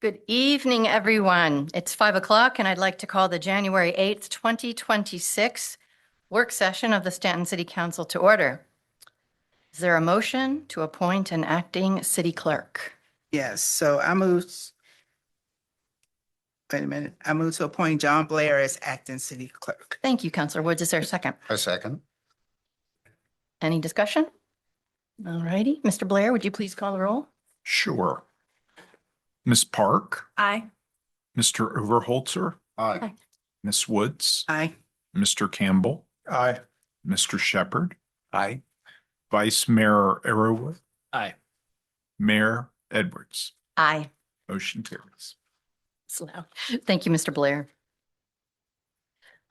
Good evening, everyone. It's 5 o'clock, and I'd like to call the January 8th, 2026 work session of the Staunton City Council to order. Is there a motion to appoint an acting city clerk? Yes, so I move to appoint John Blair as acting city clerk. Thank you, Councilor Woods. Is there a second? A second. Any discussion? All righty. Mr. Blair, would you please call the roll? Sure. Ms. Park, Aye. Mr. Overholzer, Aye. Ms. Woods, Aye. Mr. Campbell. Aye. Mr. Shepherd. Aye. Vice Mayor Arrowood. Aye. Mayor Edwards. Aye. Motion carries. Slow. Thank you, Mr. Blair.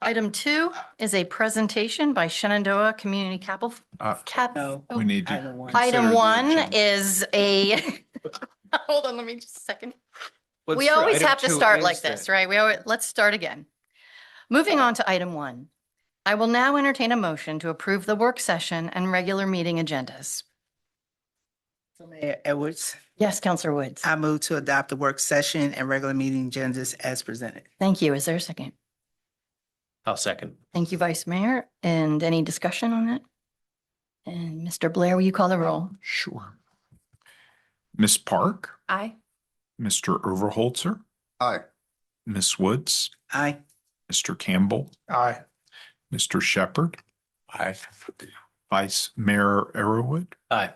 Item 2 is a presentation by Shenandoah Community Capital. No. We need to. Item one. Item consider the 1 agenda. is a, hold on, let me just a second. What's We for always item have to two start like instead? this, right? Let's start again. Moving on to item 1. I will now entertain a motion to approve the work session and regular meeting agendas. So Mayor Edwards, Yes, Counselor Woods. I move to adopt the work session and regular meeting agendas as presented. Thank you. Is there a second? I'll second. Thank you, Vice Mayor. And any discussion on that? And Mr. Blair, will you call the roll? Sure. Ms. Park, Aye. Mr. Overholzer, Aye. Ms. Woods, Aye. Mr. Campbell. Aye. Mr. Shepherd. Aye. Vice Mayor Arrowood, Aye.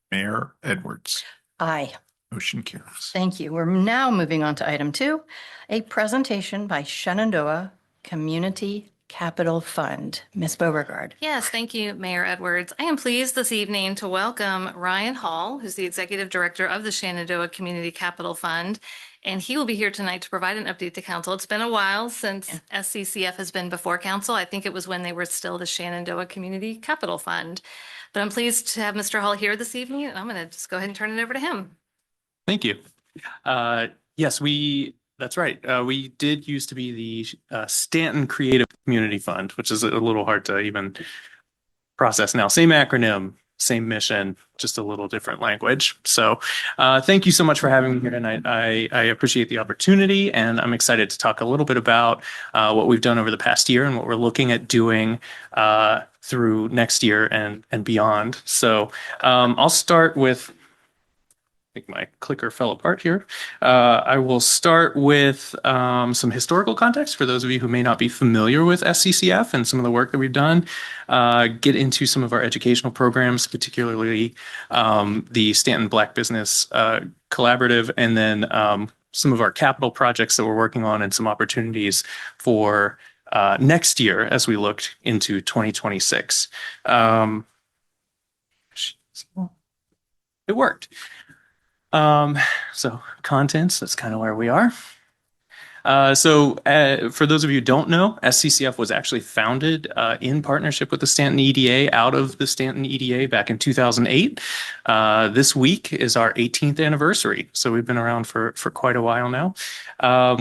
Mayor Edwards. Aye. Motion carries. Thank you. We're now moving on to item 2, a presentation by Shenandoah Community Capital Fund. Ms. Beauregard. Yes, thank you, Mayor Edwards. I am pleased this evening to welcome Ryan Hall, who's the Executive Director of the Shenandoah Community Capital Fund, and he will be here tonight to provide an update to council. It's been a while since SCCF has been before council. I think it was when they were still the Shenandoah Community Capital Fund. But I'm pleased to have Mr. Hall here this evening, and I'm going to just go ahead and turn it over to him. Thank you. Yes, that's right. We did used to be the Staunton Creative Community Fund, which is a little hard to even process now. Same acronym, same mission, just a little different language. So thank you so much for having me here tonight. I appreciate the opportunity, and I'm excited to talk a little bit about what we've done over the past year and what we're looking at doing through next year and beyond. So I'll start with, I think my clicker fell apart here. I will start with some historical context for those of you who may not be familiar with SCCF and some of the work that we've done. Get into some of our educational programs, particularly the Staunton Black Business Collaborative, and then some of our capital projects that we're working on and some opportunities for next year as we looked into 2026. It worked. So contents, that's kind of where we are. For those of you who don't know, SCCF was actually founded in partnership with the Staunton EDA out of the Staunton EDA back in 2008. This week is our 18th anniversary, so we've been around for quite a while now.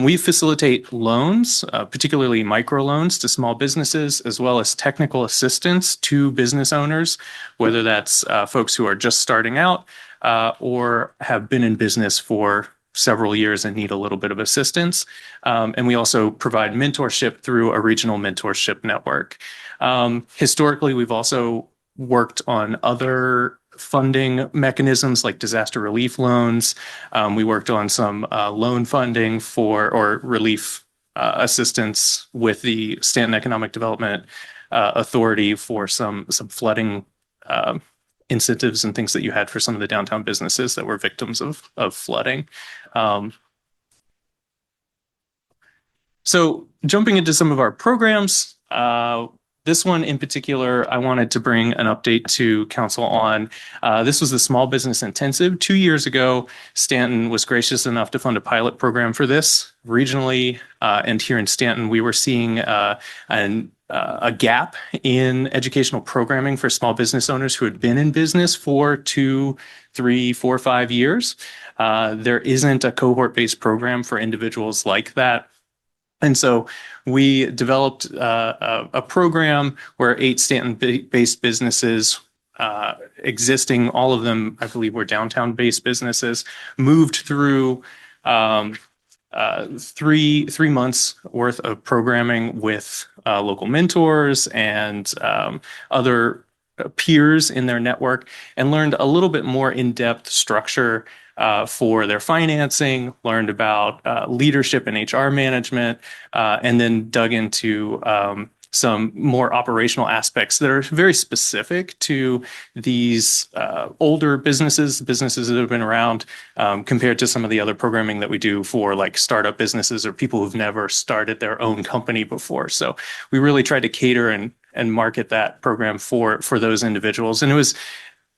We facilitate loans, particularly microloans to small businesses, as well as technical assistance to business owners, whether that's folks who are just starting out or have been in business for several years and need a little bit of assistance. And we also provide mentorship through a regional mentorship network. Historically, we've also worked on other funding mechanisms like disaster relief loans. We worked on some loan funding or relief assistance with the Staunton Economic Development Authority for some flooding incentives and things that you had for some of the downtown businesses that were victims of flooding. So jumping into some of our programs, this one in particular, I wanted to bring an update to council on. This was the Small Business Intensive. 2 years ago, Staunton was gracious enough to fund a pilot program for this regionally. And here in Staunton, we were seeing a gap in educational programming for small business owners who had been in business for 2, 3, 4, 5 years. There isn't a cohort-based program for individuals like that. And so we developed a program where 8 Staunton-based businesses, existing, all of them, I believe, were downtown-based businesses, moved through three months worth of programming with local mentors and other peers in their network, and learned a little bit more in-depth structure for their financing, learned about leadership and HR management, and then dug into some more operational aspects that are very specific to these older businesses that have been around, compared to some of the other programming that we do for like startup businesses or people who've never started their own company before. So we really tried to cater and market that program for those individuals. And it was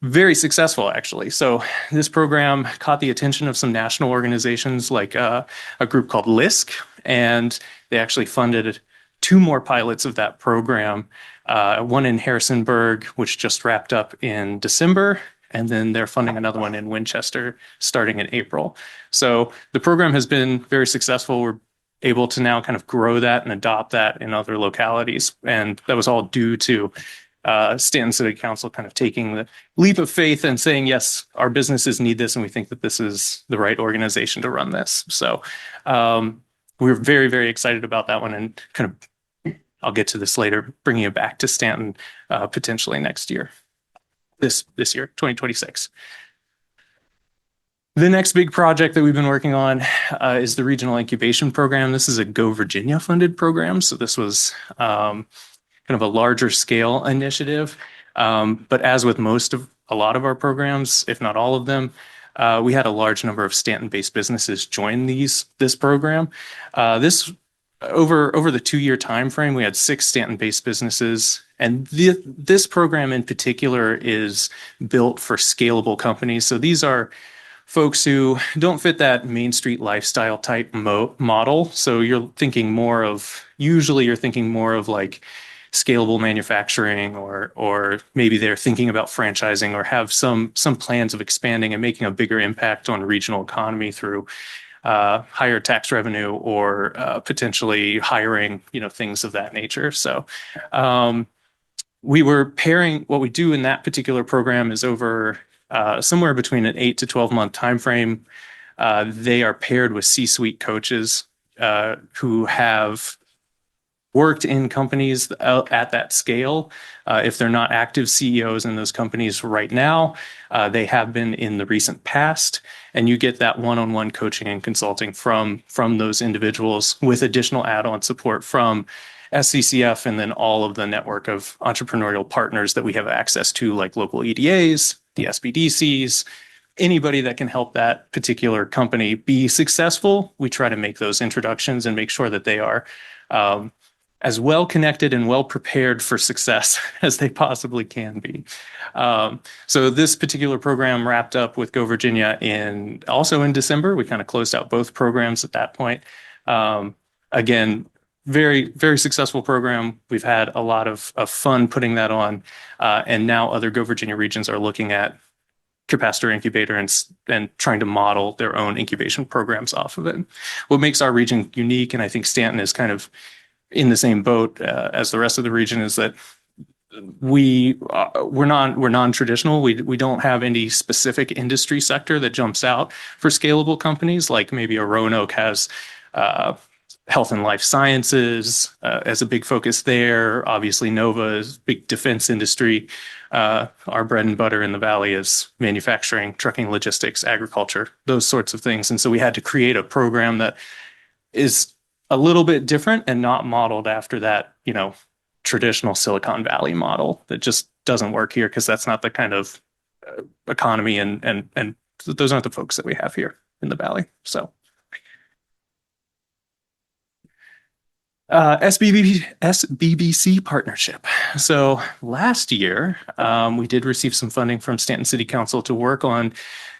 very successful, actually. So this program caught the attention of some national organizations like a group called LISC, and they actually funded 2 more pilots of that program, one in Harrisonburg, which just wrapped up in December, and then they're funding another one in Winchester starting in April. So the program has been very successful. We're able to now kind of grow that and adopt that in other localities. And that was all due to Staunton City Council kind of taking the leap of faith and saying, yes, our businesses need this, and we think that this is the right organization to run this. So we're very, very excited about that one, and kind of, I'll get to this later, bringing it back to Staunton potentially next year, this year, 2026. The next big project that we've been working on is the Regional Incubation Program. This is a Go Virginia funded program. So this was kind of a larger scale initiative. But as with a lot of our programs, if not all of them, we had a large number of Staunton-based businesses join this program. Over the 2-year time frame, we had 6 Staunton-based businesses, and this program in particular is built for scalable companies. So these are folks who don't fit that Main Street lifestyle type model. So you're thinking more of like scalable manufacturing, or maybe they're thinking about franchising, or have some plans of expanding and making a bigger impact on regional economy through higher tax revenue, or potentially hiring, things of that nature. So we were pairing, what we do in that particular program is over somewhere between an 8 to 12 month time frame. They are paired with C-suite coaches who have worked in companies at that scale. If they're not active CEOs in those companies right now, they have been in the recent past, and you get that one-on-one coaching and consulting from those individuals, with additional add-on support from SCCF, and then all of the network of entrepreneurial partners that we have access to, like local EDAs, the SBDCs, anybody that can help that particular company be successful. We try to make those introductions and make sure that they are as well connected and well prepared for success as they possibly can be. So this particular program wrapped up with Go Virginia also in December. We kind of closed out both programs at that point. Again, very, very successful program. We've had a lot of fun putting that on. And now other Go Virginia regions are looking at Capacitor Incubator and trying to model their own incubation programs off of it. What makes our region unique, and I think Staunton is kind of in the same boat as the rest of the region, is that we're non-traditional. We don't have any specific industry sector that jumps out for scalable companies, like maybe a Roanoke has health and life sciences as a big focus there. Obviously, Nova is big defense industry. Our bread and butter in the Valley is manufacturing, trucking, logistics, agriculture, those sorts of things. And so we had to create a program that is a little bit different and not modeled after that, traditional Silicon Valley model that just doesn't work here, because that's not the kind of economy and those aren't the folks that we have here in the Valley. So SBBC partnership. So last year, we did receive some funding from Staunton City Council to work on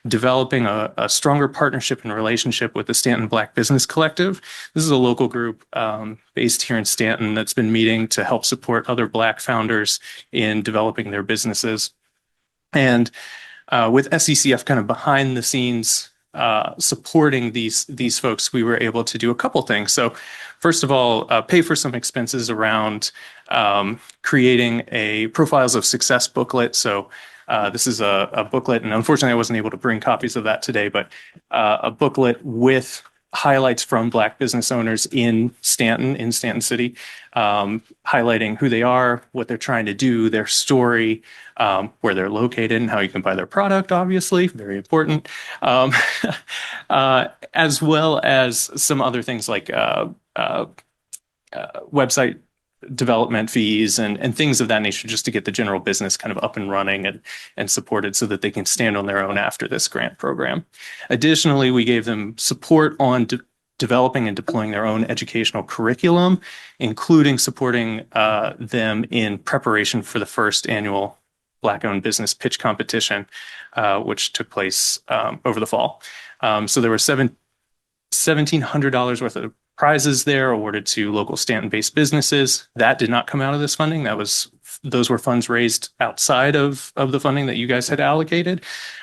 developing a stronger partnership and relationship with the Staunton Black Business Collective. This is a local group based here in Staunton that's been meeting to help support other Black founders in developing their businesses. And with SCCF kind of behind the scenes supporting these folks, we were able to do a couple things. So first of all, pay for some expenses around creating a Profiles of Success booklet. So This is a booklet, and unfortunately I wasn't able to bring copies of that today, but a booklet with highlights from Black business owners in Staunton City, highlighting who they are, what they're trying to do, their story, where they're located, and how you can buy their product, obviously, very important, as well as some other things like website development fees and things of that nature, just to get the general business kind of up and running and supported so that they can stand on their own after this grant program. Additionally, we gave them support on developing and deploying their own educational curriculum, including supporting them in preparation for the first annual Black-owned business pitch competition, which took place over the fall. So there were $1,700 worth of prizes there awarded to local Staunton-based businesses. That did not come out of this funding. Those were funds raised outside of the funding that you guys had allocated.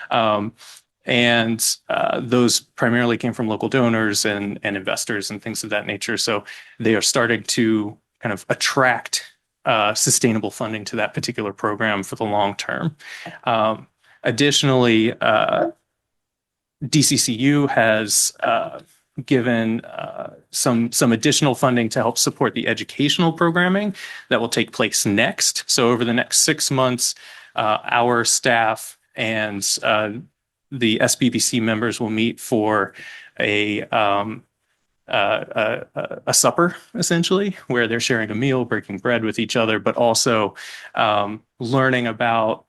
And those primarily came from local donors and investors and things of that nature. So they are starting to kind of attract sustainable funding to that particular program for the long term. Additionally, DCCU has given some additional funding to help support the educational programming that will take place next. So over the next 6 months, our staff and the SBBC members will meet for a supper, essentially, where they're sharing a meal, breaking bread with each other, but also learning about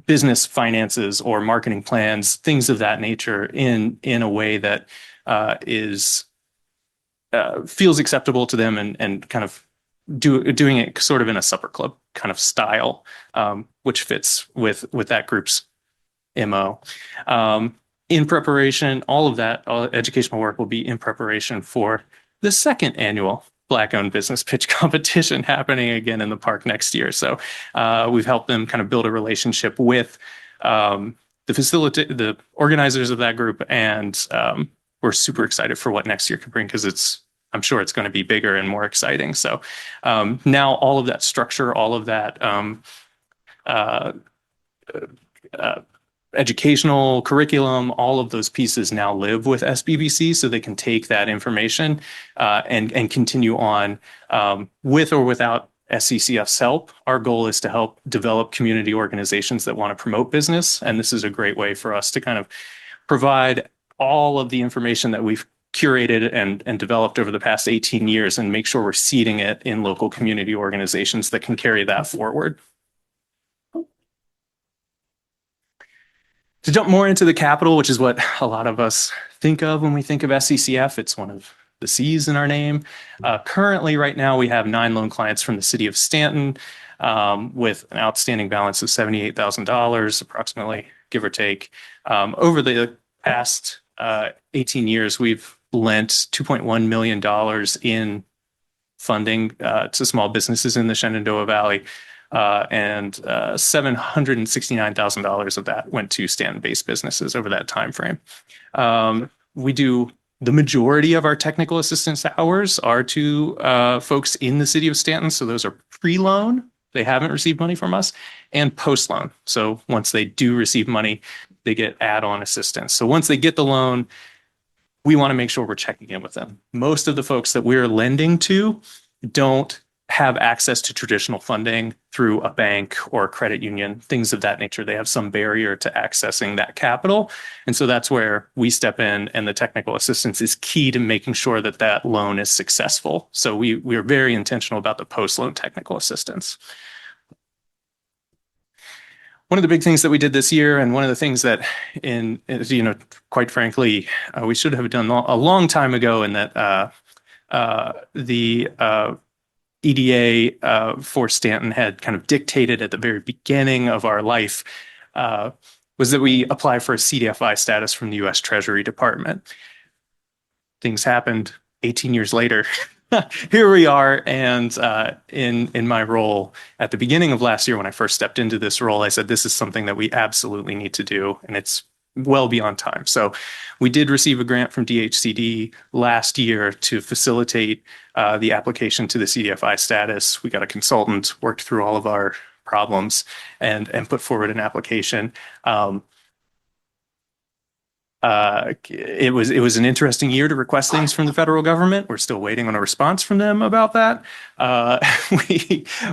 business finances or marketing plans, things of that nature in a way that feels acceptable to them and kind of doing it sort of in a supper club kind of style, which fits with that group's MO. In preparation, all of that educational work will be in preparation for the second annual Black-owned business pitch competition happening again in the park next year. So we've helped them kind of build a relationship with the organizers of that group, and we're super excited for what next year could bring, because I'm sure it's going to be bigger and more exciting. So now all of that structure, all of that educational curriculum, all of those pieces now live with SBBC, so they can take that information and continue on with or without SCCF's help. Our goal is to help develop community organizations that want to promote business, and this is a great way for us to kind of provide all of the information that we've curated and developed over the past 18 years and make sure we're seeding it in local community organizations that can carry that forward. To jump more into the capital, which is what a lot of us think of when we think of SCCF, it's one of the C's in our name. Currently, right now, we have 9 loan clients from the city of Staunton with an outstanding balance of $78,000, approximately, give or take. Over the past 18 years, we've lent $2.1 million in funding to small businesses in the Shenandoah Valley. And $769,000 of that went to Staunton-based businesses over that time frame. We do the majority of our technical assistance hours are to folks in the city of Staunton. So those are pre-loan, they haven't received money from us, and post-loan. So once they do receive money, they get add-on assistance. So once they get the loan, we want to make sure we're checking in with them. Most of the folks that we're lending to don't have access to traditional funding through a bank or a credit union, things of that nature. They have some barrier to accessing that capital. And so that's where we step in, and the technical assistance is key to making sure that that loan is successful. So we are very intentional about the post-loan technical assistance. One of the big things that we did this year, and one of the things that, quite frankly, we should have done a long time ago, and that the EDA for Staunton had kind of dictated at the very beginning of our life, was that we apply for a CDFI status from the U.S. Treasury Department. Things happened 18 years later. Here we are, and in my role at the beginning of last year, when I first stepped into this role, I said this is something that we absolutely need to do, and it's well beyond time. So we did receive a grant from DHCD last year to facilitate the application to the CDFI status. We got a consultant, worked through all of our problems and put forward an application. It was an interesting year to request things from the federal government. We're still waiting on a response from them about that.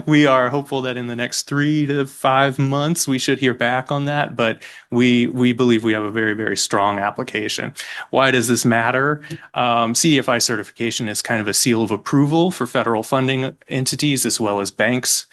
We are hopeful that in the next 3 to 5 months we should hear back on that, but we believe we have a very, very strong application. Why does this matter? CDFI certification is kind of a seal of approval for federal funding entities as well as banks.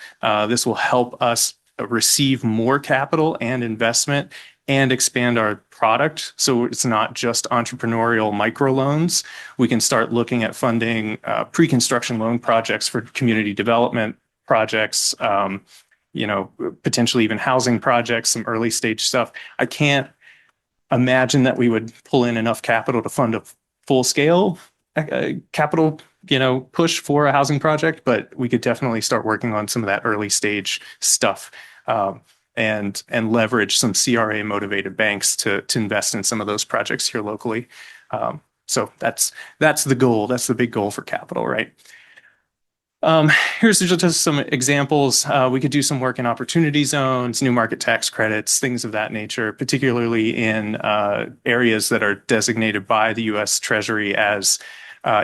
This will help us receive more capital and investment and expand our product. So it's not just entrepreneurial microloans. We can start looking at funding pre-construction loan projects for community development projects, potentially even housing projects, some early stage stuff. I can't imagine that we would pull in enough capital to fund a full scale capital, push for a housing project, but we could definitely start working on some of that early stage stuff. And leverage some CRA motivated banks to invest in some of those projects here locally. So that's the goal. That's the big goal for capital, right? Here's just some examples. We could do some work in opportunity zones, new market tax credits, things of that nature, particularly in areas that are designated by the U.S. Treasury as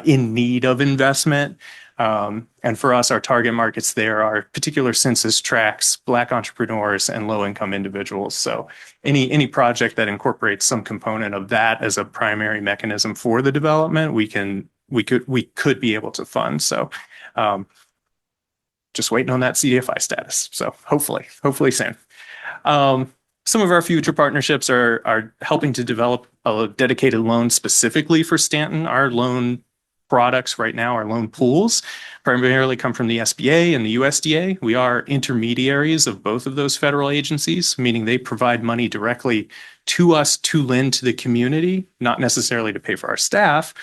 in need of investment. And for us, our target markets there are particular census tracts, Black entrepreneurs, and low-income individuals. So any project that incorporates some component of that as a primary mechanism for the development, we could be able to fund. So just waiting on that CDFI status. So hopefully soon. Some of our future partnerships are helping to develop a dedicated loan specifically for Staunton. Our loan products right now, our loan pools, primarily come from the SBA and the USDA. We are intermediaries of both of those federal agencies, meaning they provide money directly to us to lend to the community, not necessarily to pay for our staff,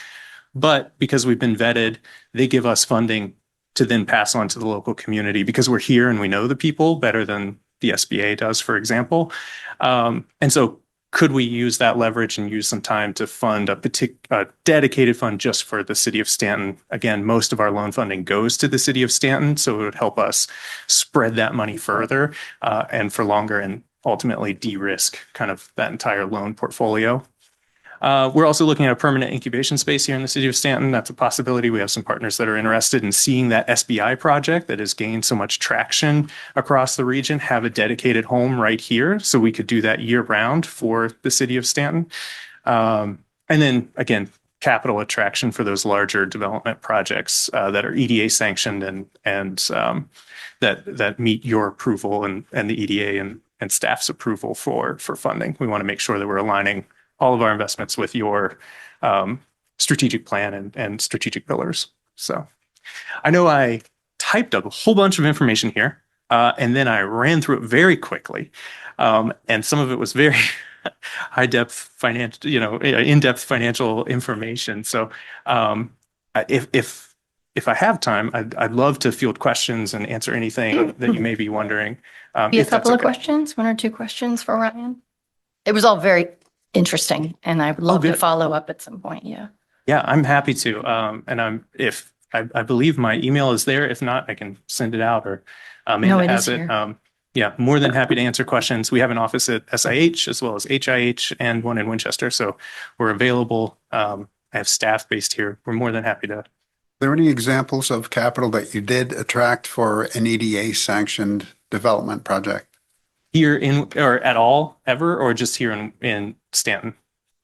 but because we've been vetted, they give us funding to then pass on to the local community because we're here and we know the people better than the SBA does, for example. And so could we use that leverage and use some time to fund a dedicated fund just for the city of Staunton? Again, most of our loan funding goes to the city of Staunton, so it would help us spread that money further and for longer and ultimately de-risk kind of that entire loan portfolio. We're also looking at a permanent incubation space here in the city of Staunton. That's a possibility. We have some partners that are interested in seeing that SBI project that has gained so much traction across the region have a dedicated home right here. So we could do that year round for the city of Staunton. And then again, capital attraction for those larger development projects that are EDA sanctioned and that meet your approval and the EDA and staff's approval for funding. We want to make sure that we're aligning all of our investments with your strategic plan and strategic pillars. So I know I typed up a whole bunch of information here, and then I ran through it very quickly. And some of it was very high-depth financial, in-depth financial information. So if I have time, I'd love to field questions and answer anything that you may be wondering. Be a couple of questions, 1 or 2 questions for Ryan. It was all very interesting, and I would love to good. follow up at some point. Yeah. Yeah, I'm happy to. And I believe my email is there. If not, I can send it out or No, it has is it. here. Yeah, more than happy to answer questions. We have an office at SIH as well as HIH and one in Winchester. So we're available. I have staff based here. We're more than happy to. Are there any examples of capital that you did attract for an EDA sanctioned development project? Here or at all, ever, or just here in Staunton?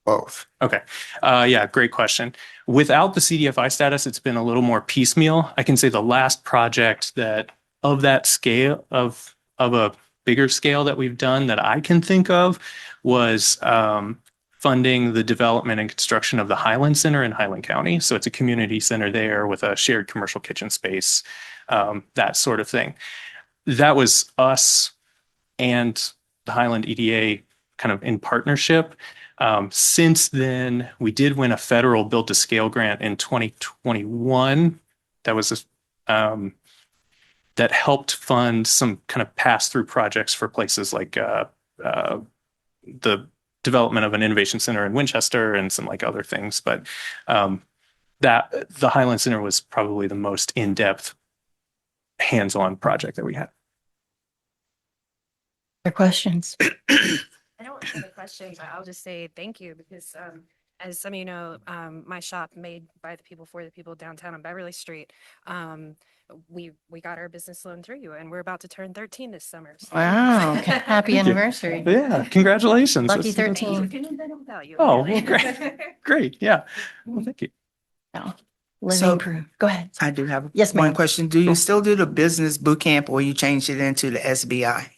Both. Okay. Yeah, great question. Without the CDFI status, it's been a little more piecemeal. I can say the last project that of that scale of a bigger scale that we've done that I can think of was funding the development and construction of the Highland Center in Highland County. So it's a community center there with a shared commercial kitchen space, that sort of thing. That was us and the Highland EDA kind of in partnership. Since then, we did win a federal build to scale grant in 2021. That was that helped fund some kind of pass through projects for places like the development of an innovation center in Winchester and some like other things. But that the Highland Center was probably the most in-depth hands-on project that we had. Your questions? I don't have a question, but I'll just say thank you because as some of you know, my shop made by the people for the people downtown on Beverly Street. We got our business loan through you and we're about to turn 13 this summer. So- Wow, happy Thank you. anniversary. Yeah, congratulations. Lucky That's- 13. Couldn't have done it without you. Oh, really. well, great. Great. Yeah. Well, thank you. No. Living So- proof. Go ahead. I do have Yes, one ma'am. question. Do you still do the business boot camp or you changed it into the SBI?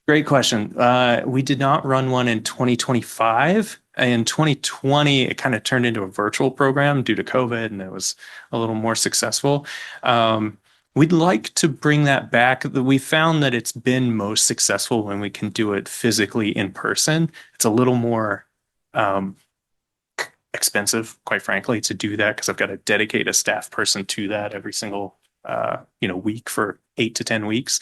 Great question. We did not run one in 2025. In 2020, it kind of turned into a virtual program due to COVID, and it was a little more successful. We'd like to bring that back. We found that it's been most successful when we can do it physically in person. It's a little more expensive, quite frankly, to do that because I've got to dedicate a staff person to that every single week for 8 to 10 weeks.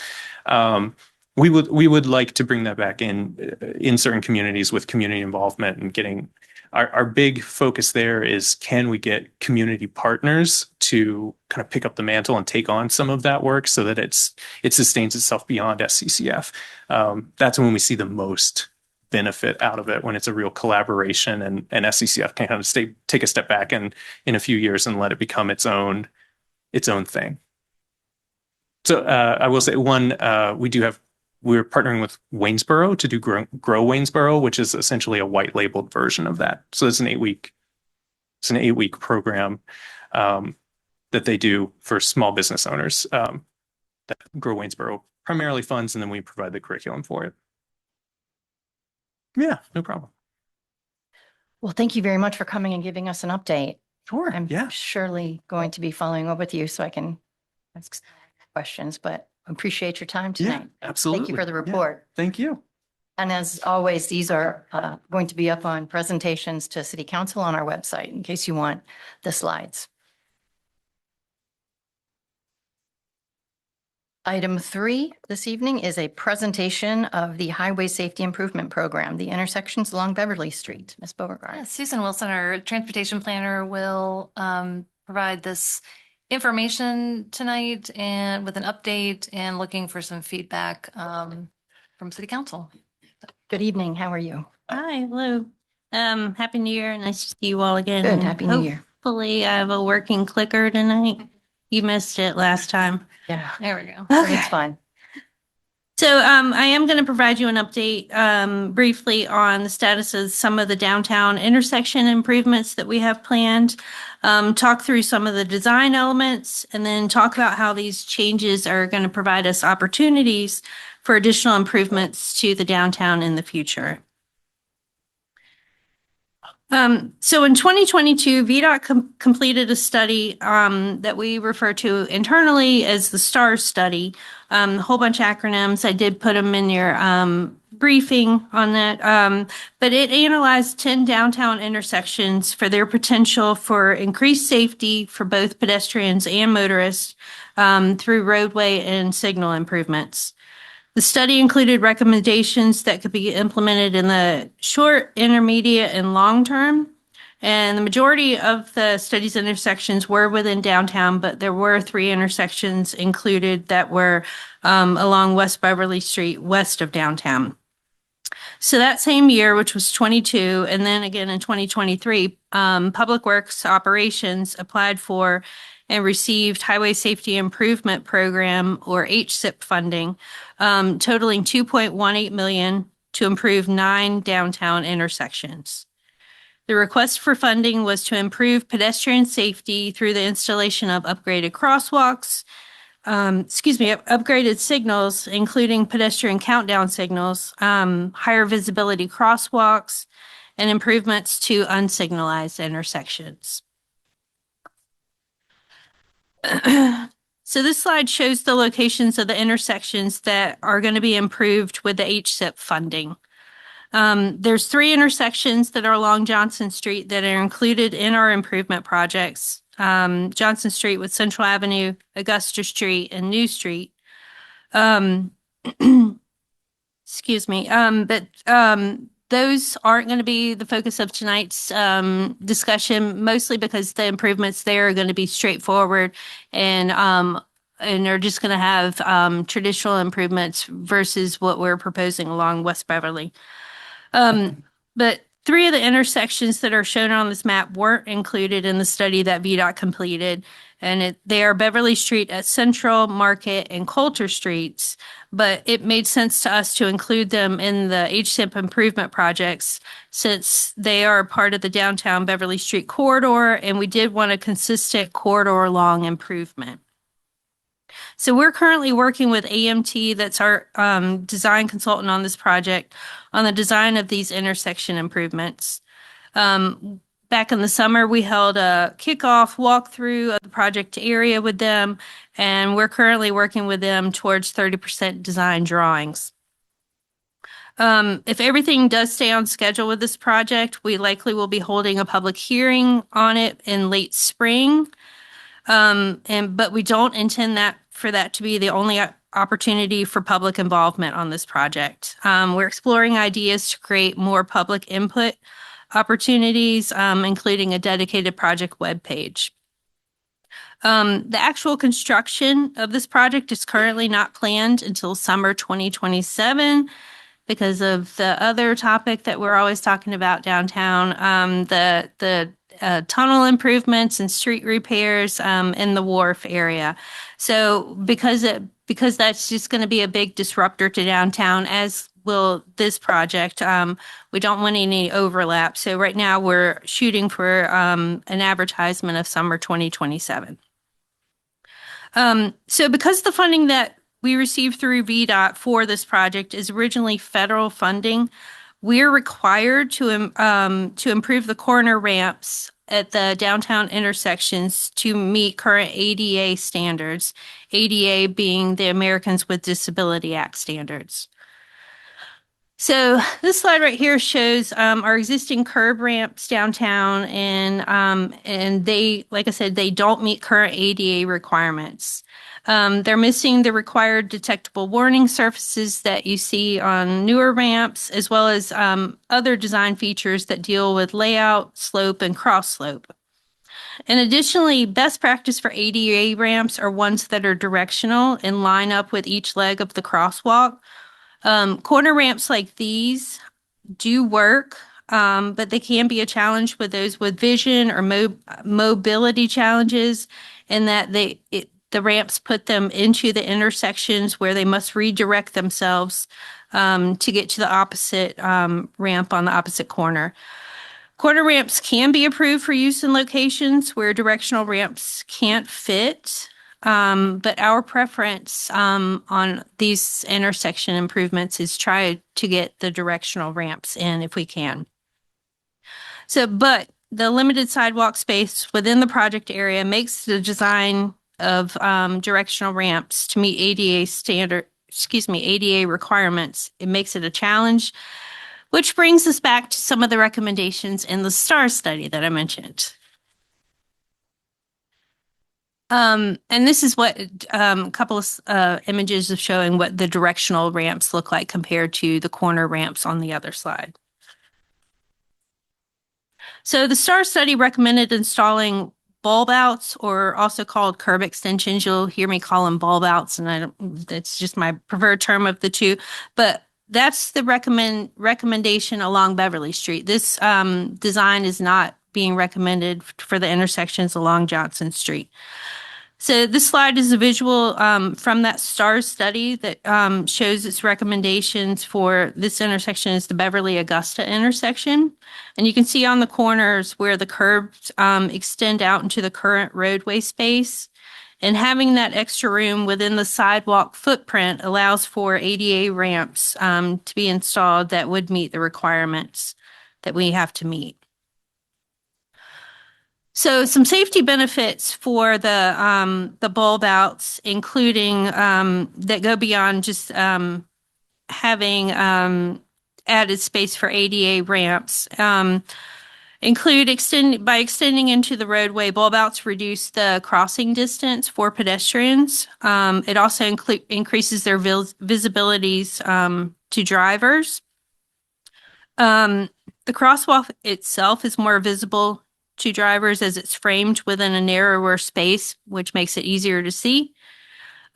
We would like to bring that back in certain communities with community involvement and getting our big focus there is, can we get community partners to kind of pick up the mantle and take on some of that work so that it sustains itself beyond SCCF. That's when we see the most benefit out of it, when it's a real collaboration and SCCF can kind of take a step back and in a few years and let it become its own thing. So I will say we're partnering with Waynesboro to do Grow Waynesboro, which is essentially a white labeled version of that. So it's an 8-week program that they do for small business owners that Grow Waynesboro primarily funds, and then we provide the curriculum for it. Yeah, no problem. Well, thank you very much for coming and giving us an update. Sure. I'm Yeah. surely going to be following up with you so I can ask questions, but appreciate your time Yeah, tonight. absolutely. Thank you for the Yeah. report. Thank you. And as always, these are going to be up on presentations to City Council on our website in case you want the slides. Item 3 this evening is a presentation of the Highway Safety Improvement Program, the intersections along Beverly Street. Ms. Beauregard. Yeah, Susan Wilson, our transportation planner, will provide this information tonight and with an update and looking for some feedback from City Council. Good evening. How are you? Hi, hello. Happy New Year. Nice to see you all again. Good. And Happy New Year. Hopefully I have a working clicker tonight. You missed it last time. Yeah, There we go. it's fine. So I am going to provide you an update briefly on the status of some of the downtown intersection improvements that we have planned, talk through some of the design elements, and then talk about how these changes are going to provide us opportunities for additional improvements to the downtown in the future. So in 2022, VDOT completed a study that we refer to internally as the STARS study. A whole bunch of acronyms. I did put them in your briefing on that. But it analyzed 10 downtown intersections for their potential for increased safety for both pedestrians and motorists through roadway and signal improvements. The study included recommendations that could be implemented in the short, intermediate, and long term. And the majority of the study's intersections were within downtown, but there were 3 intersections included that were along West Beverly Street, west of downtown. So that same year, which was 22, and then again in 2023, Public Works Operations applied for and received Highway Safety Improvement Program, or HSIP funding, totaling $2.18 million to improve 9 downtown intersections. The request for funding was to improve pedestrian safety through the installation of upgraded crosswalks, upgraded signals, including pedestrian countdown signals, higher visibility crosswalks, and improvements to unsignalized intersections. So this slide shows the locations of the intersections that are going to be improved with the HSIP funding. There's 3 intersections that are along Johnson Street that are included in our improvement projects. Johnson Street with Central Avenue, Augusta Street, and New Street. Excuse me. But those aren't going to be the focus of tonight's discussion, mostly because the improvements there are going to be straightforward and and are just going to have traditional improvements versus what we're proposing along West Beverly. But 3 of the intersections that are shown on this map weren't included in the study that VDOT completed. And they are Beverly Street at Central, Market, and Coulter Streets. But it made sense to us to include them in the HSIP improvement projects since they are part of the downtown Beverly Street corridor, and we did want a consistent corridor long improvement. So we're currently working with AMT, that's our design consultant on this project, on the design of these intersection improvements. Back in the summer, we held a kickoff walkthrough of the project area with them, and we're currently working with them towards 30% design drawings. If everything does stay on schedule with this project, we likely will be holding a public hearing on it in late spring. But we don't intend for that to be the only opportunity for public involvement on this project. We're exploring ideas to create more public input opportunities, including a dedicated project webpage. The actual construction of this project is currently not planned until summer 2027 because of the other topic that we're always talking about downtown, the tunnel improvements and street repairs in the wharf area. So because that's just going to be a big disruptor to downtown, as will this project, we don't want any overlap. So right now we're shooting for an advertisement of summer 2027. So because the funding that we received through VDOT for this project is originally federal funding, we're required to improve the corner ramps at the downtown intersections to meet current ADA standards, ADA being the Americans with Disability Act standards. So this slide right here shows our existing curb ramps downtown, and they, like I said, they don't meet current ADA requirements. They're missing the required detectable warning surfaces that you see on newer ramps, as well as other design features that deal with layout, slope, and cross slope. And additionally, best practice for ADA ramps are ones that are directional and line up with each leg of the crosswalk. Corner ramps like these do work, but they can be a challenge with those with vision or mobility challenges, in that the ramps put them into the intersections where they must redirect themselves to get to the opposite ramp on the opposite corner. Corner ramps can be approved for use in locations where directional ramps can't fit. But our preference on these intersection improvements is try to get the directional ramps in if we can. But the limited sidewalk space within the project area makes the design of directional ramps to meet ADA requirements. It makes it a challenge, which brings us back to some of the recommendations in the STAR study that I mentioned. And this is what a couple of images of showing what the directional ramps look like compared to the corner ramps on the other slide. So the STAR study recommended installing bulb outs, or also called curb extensions. You'll hear me call them bulb outs, and that's just my preferred term of the two. But that's the recommendation along Beverly Street. This design is not being recommended for the intersections along Johnson Street. So this slide is a visual from that STAR study that shows its recommendations for this intersection is the Beverly Augusta intersection. And you can see on the corners where the curbs extend out into the current roadway space. And having that extra room within the sidewalk footprint allows for ADA ramps to be installed that would meet the requirements that we have to meet. So some safety benefits for the bulb outs, including that go beyond just having added space for ADA ramps, include by extending into the roadway, bulb outs reduce the crossing distance for pedestrians. It also increases their visibilities to drivers. The crosswalk itself is more visible to drivers as it's framed within a narrower space, which makes it easier to see.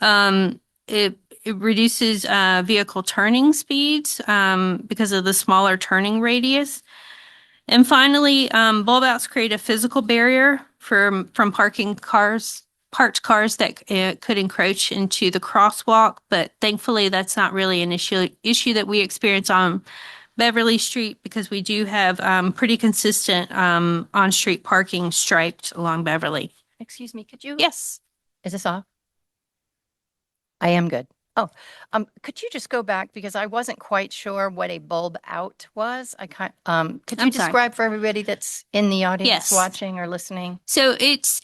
It reduces vehicle turning speeds because of the smaller turning radius. And finally, bulb outs create a physical barrier from parked cars that could encroach into the crosswalk. But thankfully, that's not really an issue that we experience on Beverly Street because we do have pretty consistent on-street parking striped along Beverly. Excuse me, could you? Yes. Is this off? I am good. Oh, could you just go back because I wasn't quite sure what a bulb out was. Could you I'm sorry. describe for everybody that's in the audience Yes. watching or listening? So it's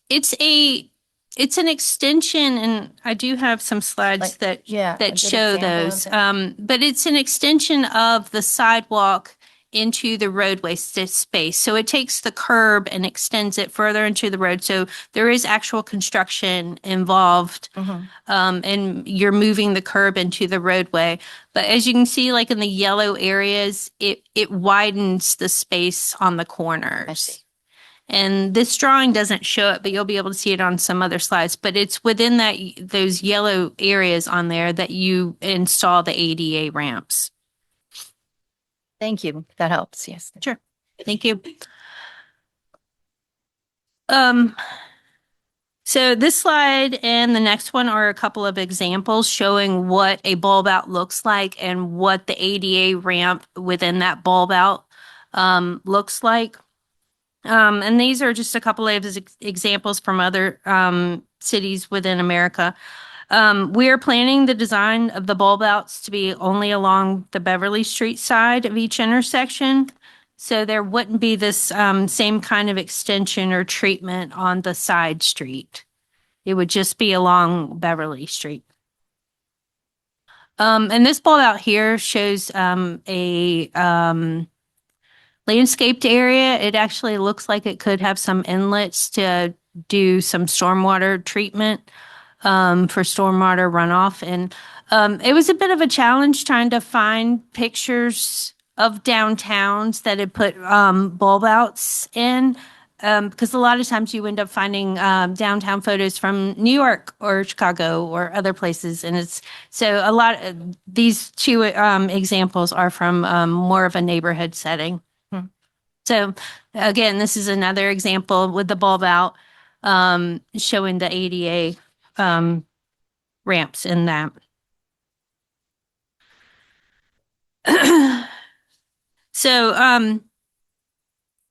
an extension, and I do have some slides Like, that yeah, a that good show example of those. it. But it's an extension of the sidewalk into the roadway space. So it takes the curb and extends it further into the road. So there is actual construction involved, Mhm. and you're moving the curb into the roadway. But as you can see, like in the yellow areas, it widens the space on the corners. I see. And this drawing doesn't show it, but you'll be able to see it on some other slides. But it's within those yellow areas on there that you install the ADA ramps. Thank you. That helps. Yes. Sure. Thank you. Um, so this slide and the next one are a couple of examples showing what a bulb out looks like and what the ADA ramp within that bulb out looks like. And these are just a couple of examples from other cities within America. We are planning the design of the bulb outs to be only along the Beverly Street side of each intersection. So there wouldn't be this same kind of extension or treatment on the side street. It would just be along Beverly Street. And this bulb out here shows a landscaped area. It actually looks like it could have some inlets to do some stormwater treatment for stormwater runoff. And it was a bit of a challenge trying to find pictures of downtowns that had put bulb outs in. Because a lot of times you end up finding downtown photos from New York or Chicago or other places. And it's so a lot of these two examples are from more of a neighborhood setting. So again, this is another example with the bulb out showing the ADA ramps in that. So I'm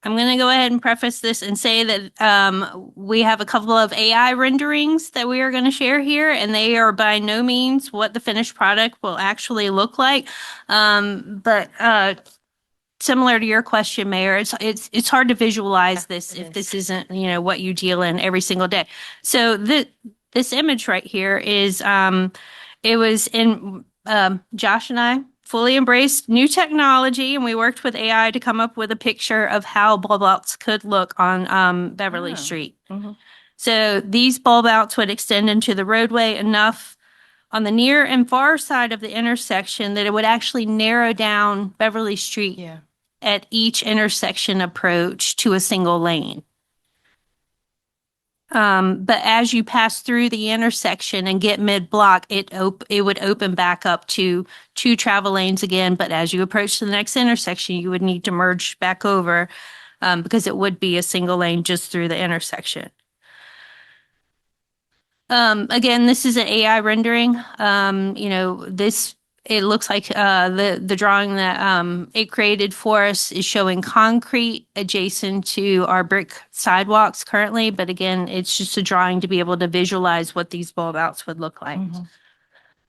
going to go ahead and preface this and say that we have a couple of AI renderings that we are going to share here, and they are by no means what the finished product will actually look like. But similar to your question, Mayor, it's hard to visualize this if this isn't, what you deal in every single day. So this image right here is it was in Josh and I fully embraced new technology, and we worked with AI to come up with a picture of how bulb outs could look on Beverly Street. Mhm. So these bulb outs would extend into the roadway enough on the near and far side of the intersection that it would actually narrow down Beverly Street Yeah. at each intersection approach to a single lane. But as you pass through the intersection and get mid-block, it would open back up to two travel lanes again. But as you approach the next intersection, you would need to merge back over because it would be a single lane just through the intersection. Again, this is an AI rendering. It looks like the drawing that it created for us is showing concrete adjacent to our brick sidewalks currently. But again, it's just a drawing to be able to visualize what these bulb outs would look like. Mhm.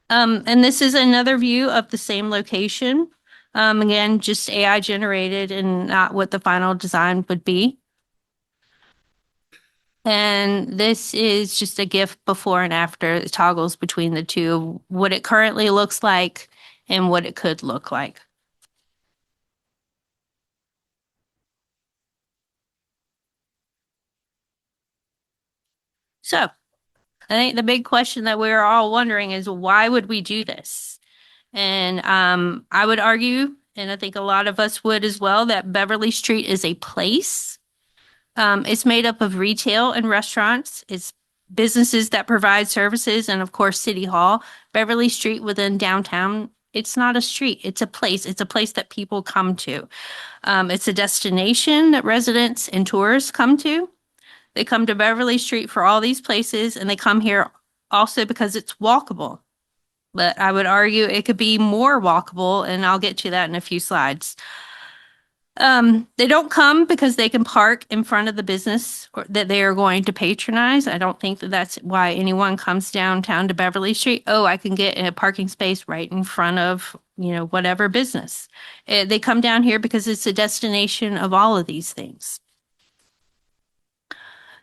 And this is another view of the same location. Again, just AI generated and not what the final design would be. And this is just a GIF before and after. It toggles between the two, what it currently looks like and what it could look like. So I think the big question that we're all wondering is why would we do this? And I would argue, and I think a lot of us would as well, that Beverly Street is a place. It's made up of retail and restaurants. It's businesses that provide services, and of course, City Hall. Beverly Street within downtown, it's not a street, it's a place. It's a place that people come to. It's a destination that residents and tourists come to. They come to Beverly Street for all these places, and they come here also because it's walkable. But I would argue it could be more walkable, and I'll get to that in a few slides. They don't come because they can park in front of the business that they are going to patronize. I don't think that that's why anyone comes downtown to Beverly Street. Oh, I can get a parking space right in front of, whatever business. They come down here because it's a destination of all of these things.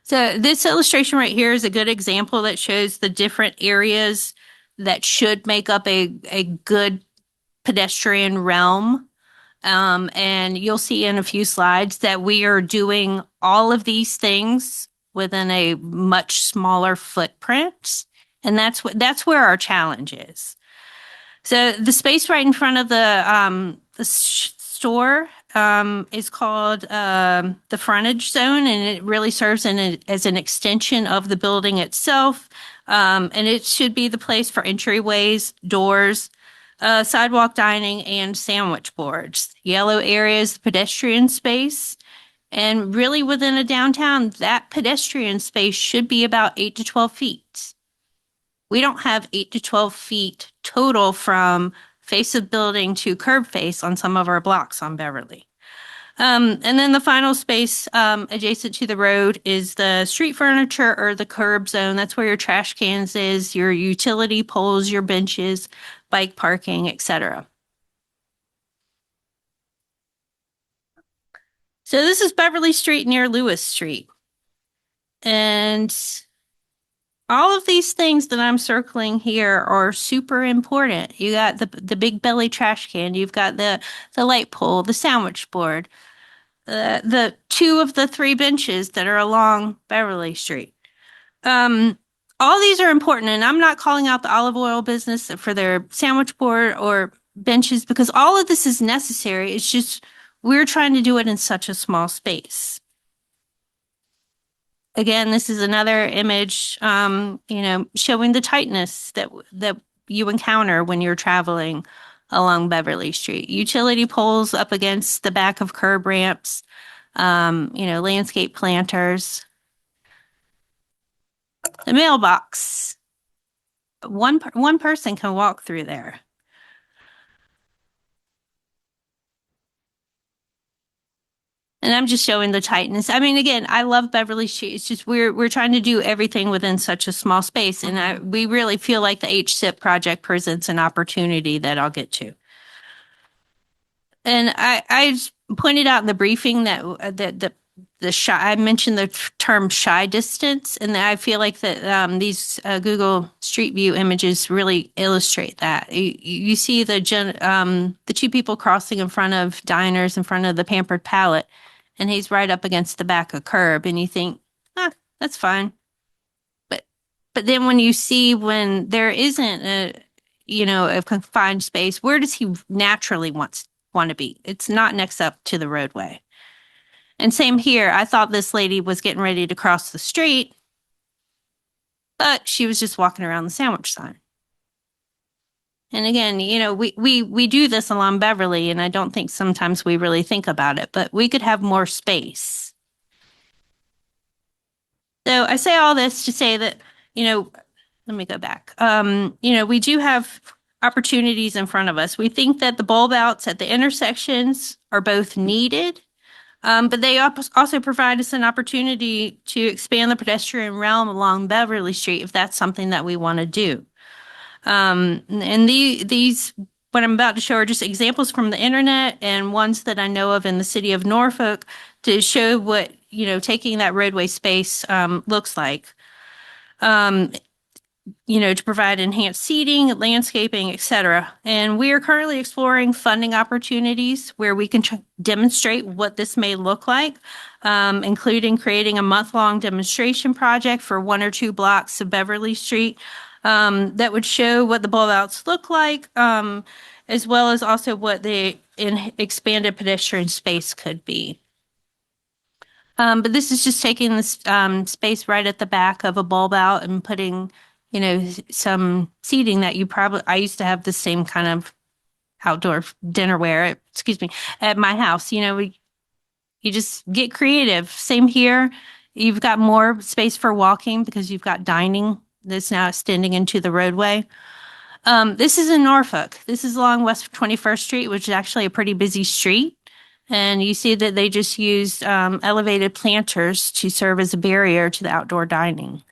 So this illustration right here is a good example that shows the different areas that should make up a good pedestrian realm. And you'll see in a few slides that we are doing all of these things within a much smaller footprint. And that's where our challenge is. So the space right in front of the store is called the frontage zone, and it really serves as an extension of the building itself. And it should be the place for entryways, doors, sidewalk dining, and sandwich boards. Yellow area is the pedestrian space. And really within a downtown, that pedestrian space should be about 8 to 12 feet. We don't have 8 to 12 feet total from face of building to curb face on some of our blocks on Beverly. And then the final space adjacent to the road is the street furniture or the curb zone. That's where your trash cans is, your utility poles, your benches, bike parking, etc. So this is Beverly Street near Lewis Street. And all of these things that I'm circling here are super important. You got the big belly trash can, you've got the light pole, the sandwich board, the 2 of the 3 benches that are along Beverly Street. All these are important, and I'm not calling out the olive oil business for their sandwich board or benches because all of this is necessary. It's just we're trying to do it in such a small space. Again, this is another image, showing the tightness that you encounter when you're traveling along Beverly Street. Utility poles up against the back of curb ramps, landscape planters. The mailbox. One person can walk through there. And I'm just showing the tightness. I mean, again, I love Beverly Street. It's just we're trying to do everything within such a small space. And we really feel like the HSIP project presents an opportunity that I'll get to. And I pointed out in the briefing that the shy, I mentioned the term shy distance, and I feel like that these Google Street View images really illustrate that. You see the 2 people crossing in front of diners in front of the Pampered Palette, and he's right up against the back of curb, and you think, that's fine. But then when you see when there isn't a confined space, where does he naturally want to be? It's not next up to the roadway. And same here. I thought this lady was getting ready to cross the street, but she was just walking around the sandwich sign. And again, we do this along Beverly, and I don't think sometimes we really think about it, but we could have more space. So I say all this to say that, let me go back. We do have opportunities in front of us. We think that the bulb outs at the intersections are both needed. But they also provide us an opportunity to expand the pedestrian realm along Beverly Street if that's something that we want to do. And these, what I'm about to show are just examples from the internet and ones that I know of in the city of Norfolk to show what, taking that roadway space looks like. To provide enhanced seating, landscaping, etc. And we are currently exploring funding opportunities where we can demonstrate what this may look like, including creating a month-long demonstration project for 1 or 2 blocks of Beverly Street that would show what the bulb outs look like, as well as also what the expanded pedestrian space could be. But this is just taking this space right at the back of a bulb out and putting, some seating that I used to have the same kind of outdoor dinnerware, at my house. You just get creative. Same here. You've got more space for walking because you've got dining that's now extending into the roadway. This is in Norfolk. This is along West 21st Street, which is actually a pretty busy street. And you see that they just used elevated planters to serve as a barrier to the outdoor dining.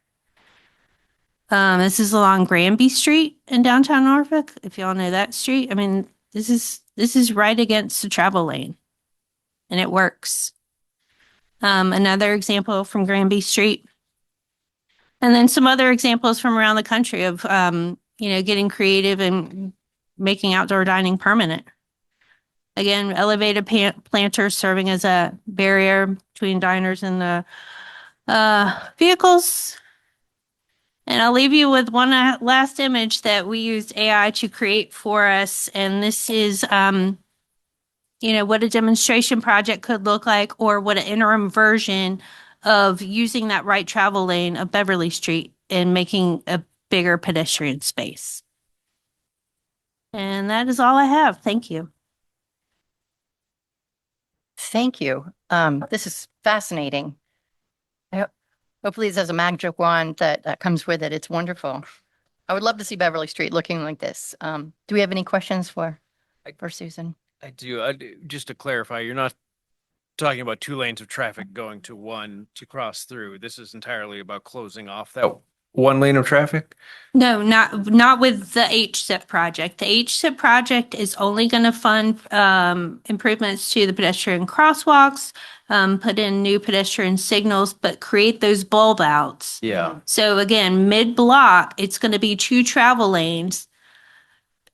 This is along Granby Street in downtown Norfolk, if y'all know that street. I mean, this is right against the travel lane, and it works. Another example from Granby Street. And then some other examples from around the country of, getting creative and making outdoor dining permanent. Again, elevated planters serving as a barrier between diners and the vehicles. And I'll leave you with one last image that we used AI to create for us. And this is, what a demonstration project could look like, or what an interim version of using that right travel lane of Beverly Street and making a bigger pedestrian space. And that is all I have. Thank you. Thank you. This is fascinating. Hopefully this has a magic wand that comes with it. It's wonderful. I would love to see Beverly Street looking like this. Do we have any questions for Susan? I do. Just to clarify, you're not talking about 2 lanes of traffic going to one to cross through. This is entirely about closing off that 1 lane of traffic? No, not with the HSIP project. The HSIP project is only going to fund improvements to the pedestrian crosswalks, put in new pedestrian signals, but create those bulb outs. Yeah. So again, mid-block, it's going to be 2 travel lanes,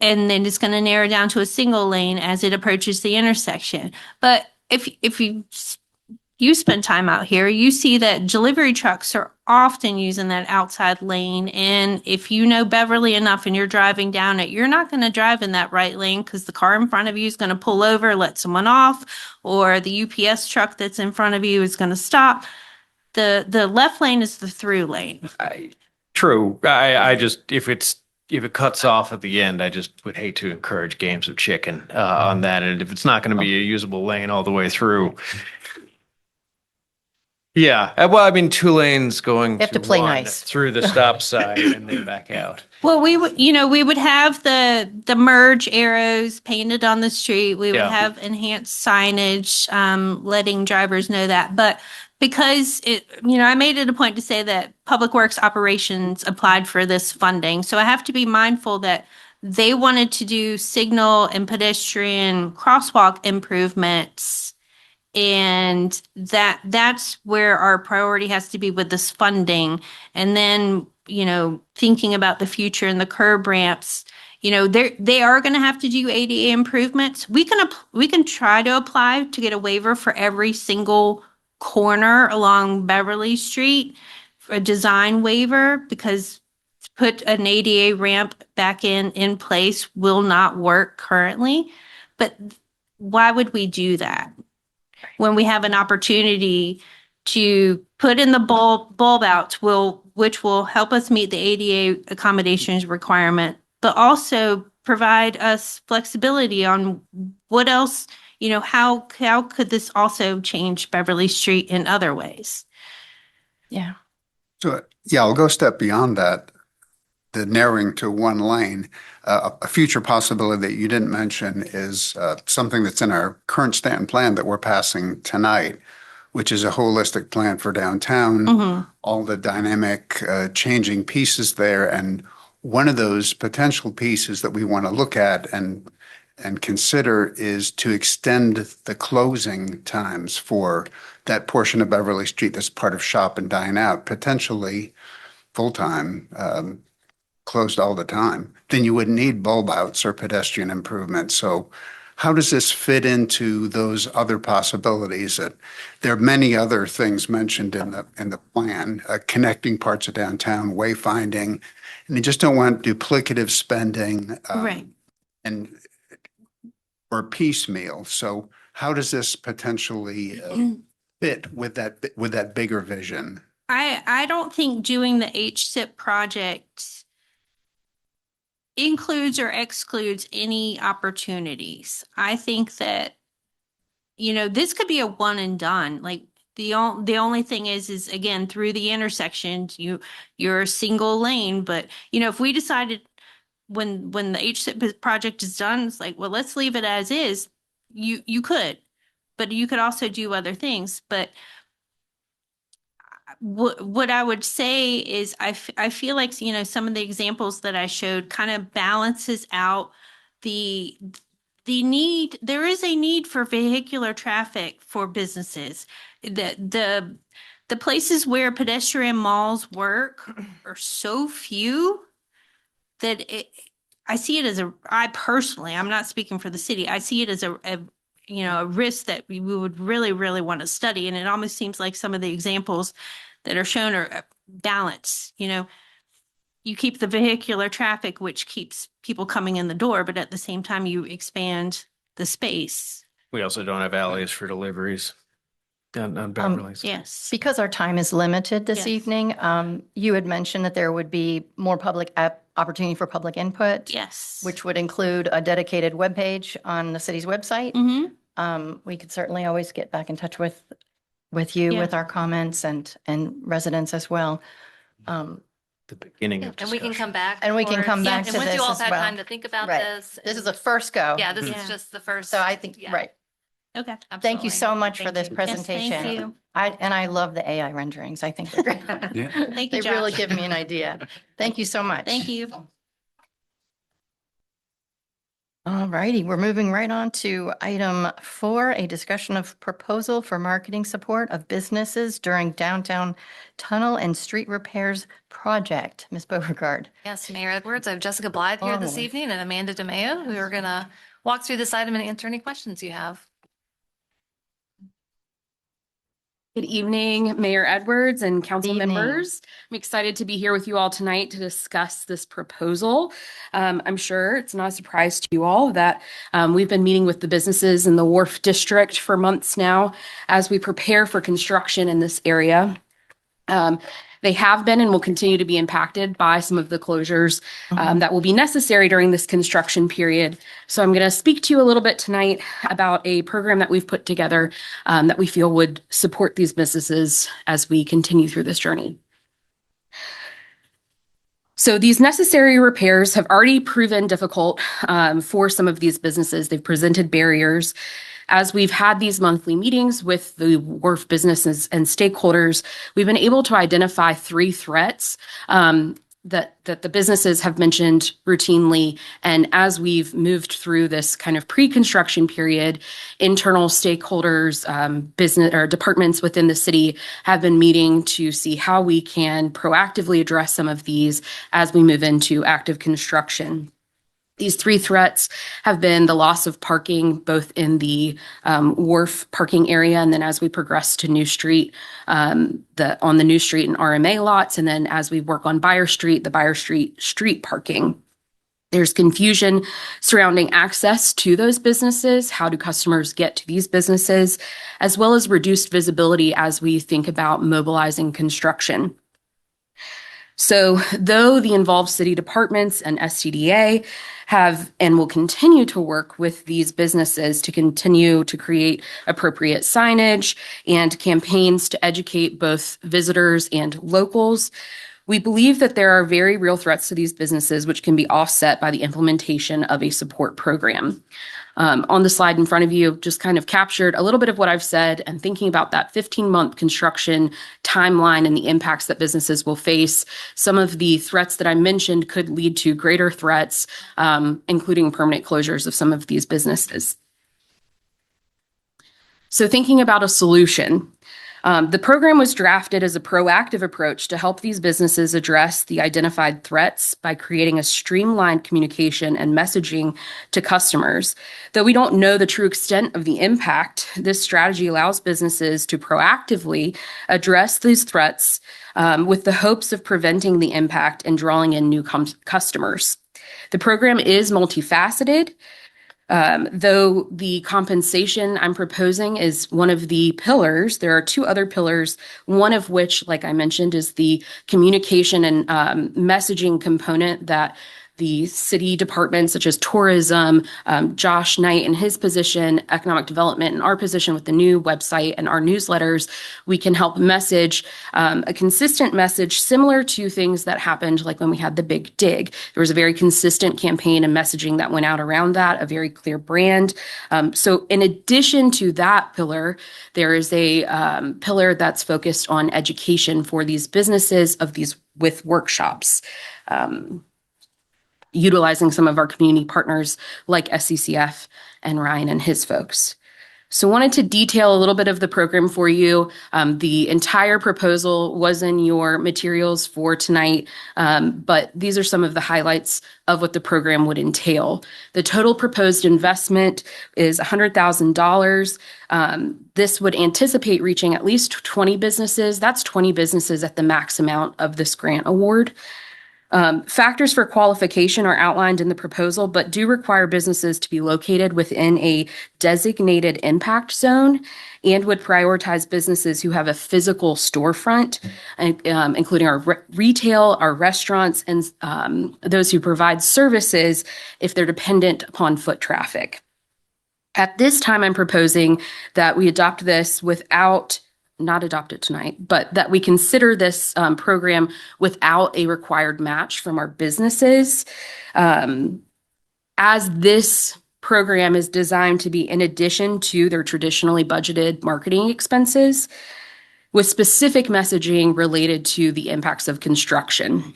and then it's going to narrow down to a single lane as it approaches the intersection. But if you spend time out here, you see that delivery trucks are often using that outside lane. And if you know Beverly enough and you're driving down it, you're not going to drive in that right lane because the car in front of you is going to pull over, let someone off, or the UPS truck that's in front of you is going to stop. The left lane is the through lane. True. I just, if it cuts off at the end, I just would hate to encourage games of chicken on that. And if it's not going to be a usable lane all the way through. Yeah, well, I mean, 2 lanes going They have to play one nice. through the stop sign and then back out. Well, we would have the merge arrows painted on the street. We would Yeah. have enhanced signage, letting drivers know that. But because I made it a point to say that Public Works Operations applied for this funding. So I have to be mindful that they wanted to do signal and pedestrian crosswalk improvements. And that's where our priority has to be with this funding. And then, thinking about the future and the curb ramps, they are going to have to do ADA improvements. We can try to apply to get a waiver for every single corner along Beverly Street, a design waiver, because to put an ADA ramp back in place will not work currently. But why would we do that when we have an opportunity to put in the bulb outs, which will help us meet the ADA accommodations requirement, but also provide us flexibility on what else, how could this also change Beverly Street in other ways? Yeah. So, yeah, I'll go a step beyond that. The narrowing to 1 lane, a future possibility that you didn't mention is something that's in our current Staunton plan that we're passing tonight, which is a holistic plan for downtown, all the dynamic changing pieces there. And one of those potential pieces that we want to look at and consider is to extend the closing times for that portion of Beverly Street that's part of Shop and Dine Out, potentially full-time, closed all the time. Then you wouldn't need bulb outs or pedestrian improvements. So how does this fit into those other possibilities? That there are many other things mentioned in the plan, connecting parts of downtown, wayfinding, and you just don't want duplicative spending. Right. Or piecemeal. So how does this potentially fit with that bigger vision? I don't think doing the HSIP project includes or excludes any opportunities. I think that, this could be a one and done. Like the only thing is again, through the intersections, you're a single lane, but if we decided when the HSIP project is done, it's like, well, let's leave it as is. You could, but you could also do other things. But what I would say is I feel like, some of the examples that I showed kind of balances out the need. There is a need for vehicular traffic for businesses. The places where pedestrian malls work are so few that I see it as I personally, I'm not speaking for the city. I see it as a risk that we would really, really want to study. And it almost seems like some of the examples that are shown are balance. You keep the vehicular traffic, which keeps people coming in the door, but at the same time, you expand the space. We also don't have alleys for deliveries on Beverly's. Yes. Because our time is limited this Yes. evening, you had mentioned that there would be more opportunity for public input. Yes. Which would include a dedicated webpage on the city's website. We could certainly always get back in touch with you Yeah. with our comments and residents as well. The beginning of And we can discussion. come back. And we can come towards- back and to once you this all as have had well. time to think about Right. this. This is and- a first go. Yeah, this Yeah. is just the first. So I think, yeah, right. Okay. Thank you absolutely. so much for Thank this you. presentation. Yes, thank you. I love the AI renderings. I think they're great. Thank you, They really Josh. give me an idea. Thank you so much. Thank you. All righty, we're moving right on to item 4, a discussion of proposal for marketing support of businesses during downtown tunnel and street repairs project. Ms. Beauregard. Yes, Mayor Edwards, I have Jessica Blythe here this Oh. evening and Amanda DeMeo, who are going to walk through this item and answer any questions you have. Good evening, Mayor Edwards and council Good evening. members. I'm excited to be here with you all tonight to discuss this proposal. I'm sure it's not a surprise to you all that we've been meeting with the businesses in the Wharf District for months now as we prepare for construction in this area. They have been and will continue to be impacted by some of the closures that will be necessary during this construction period. So I'm going to speak to you a little bit tonight about a program that we've put together that we feel would support these businesses as we continue through this journey. So these necessary repairs have already proven difficult for some of these businesses. They've presented barriers. As we've had these monthly meetings with the wharf businesses and stakeholders, we've been able to identify 3 threats that the businesses have mentioned routinely. And as we've moved through this kind of pre-construction period, internal stakeholders, business or departments within the city have been meeting to see how we can proactively address some of these as we move into active construction. These 3 threats have been the loss of parking, both in the wharf parking area, and then as we progress to New Street, on the New Street and RMA lots, and then as we work on Buyer Street, the Buyer Street parking. There's confusion surrounding access to those businesses. How do customers get to these businesses, as well as reduced visibility as we think about mobilizing construction. So though the involved city departments and SCDA have and will continue to work with these businesses to continue to create appropriate signage and campaigns to educate both visitors and locals, we believe that there are very real threats to these businesses which can be offset by the implementation of a support program. On the slide in front of you, just kind of captured a little bit of what I've said and thinking about that 15-month construction timeline and the impacts that businesses will face. Some of the threats that I mentioned could lead to greater threats, including permanent closures of some of these businesses. So thinking about a solution. The program was drafted as a proactive approach to help these businesses address the identified threats by creating a streamlined communication and messaging to customers. Though we don't know the true extent of the impact, this strategy allows businesses to proactively address these threats with the hopes of preventing the impact and drawing in new customers. The program is multifaceted. Though the compensation I'm proposing is one of the pillars, there are two other pillars, one of which, like I mentioned, is the communication and messaging component that the city departments such as tourism, Jan.8 in his position, economic development in our position with the new website and our newsletters, we can help message a consistent message similar to things that happened like when we had the big dig. There was a very consistent campaign and messaging that went out around that, a very clear brand. So in addition to that pillar, there is a pillar that's focused on education for these businesses of these with workshops. Utilizing some of our community partners like SCCF and Ryan and his folks. So wanted to detail a little bit of the program for you. The entire proposal was in your materials for tonight, but these are some of the highlights of what the program would entail. The total proposed investment is $100,000. This would anticipate reaching at least 20 businesses. That's 20 businesses at the max amount of this grant award. Factors for qualification are outlined in the proposal, but do require businesses to be located within a designated impact zone and would prioritize businesses who have a physical storefront, including our retail, our restaurants, and those who provide services if they're dependent upon foot traffic. At this time, I'm proposing that we adopt this without not adopt it tonight, but that we consider this program without a required match from our businesses. As this program is designed to be in addition to their traditionally budgeted marketing expenses with specific messaging related to the impacts of construction.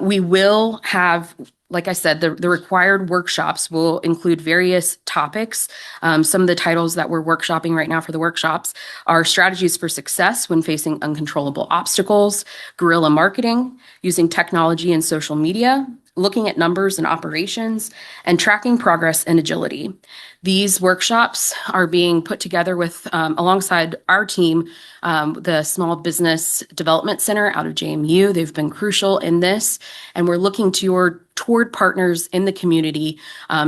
We will have, like I said, the required workshops will include various topics. Some of the titles that we're workshopping right now for the workshops are strategies for success when facing uncontrollable obstacles, guerrilla marketing, using technology and social media, looking at numbers and operations, and tracking progress and agility. These workshops are being put together with, alongside our team, the Small Business Development Center out of JMU. They've been crucial in this, and we're looking toward partners in the community,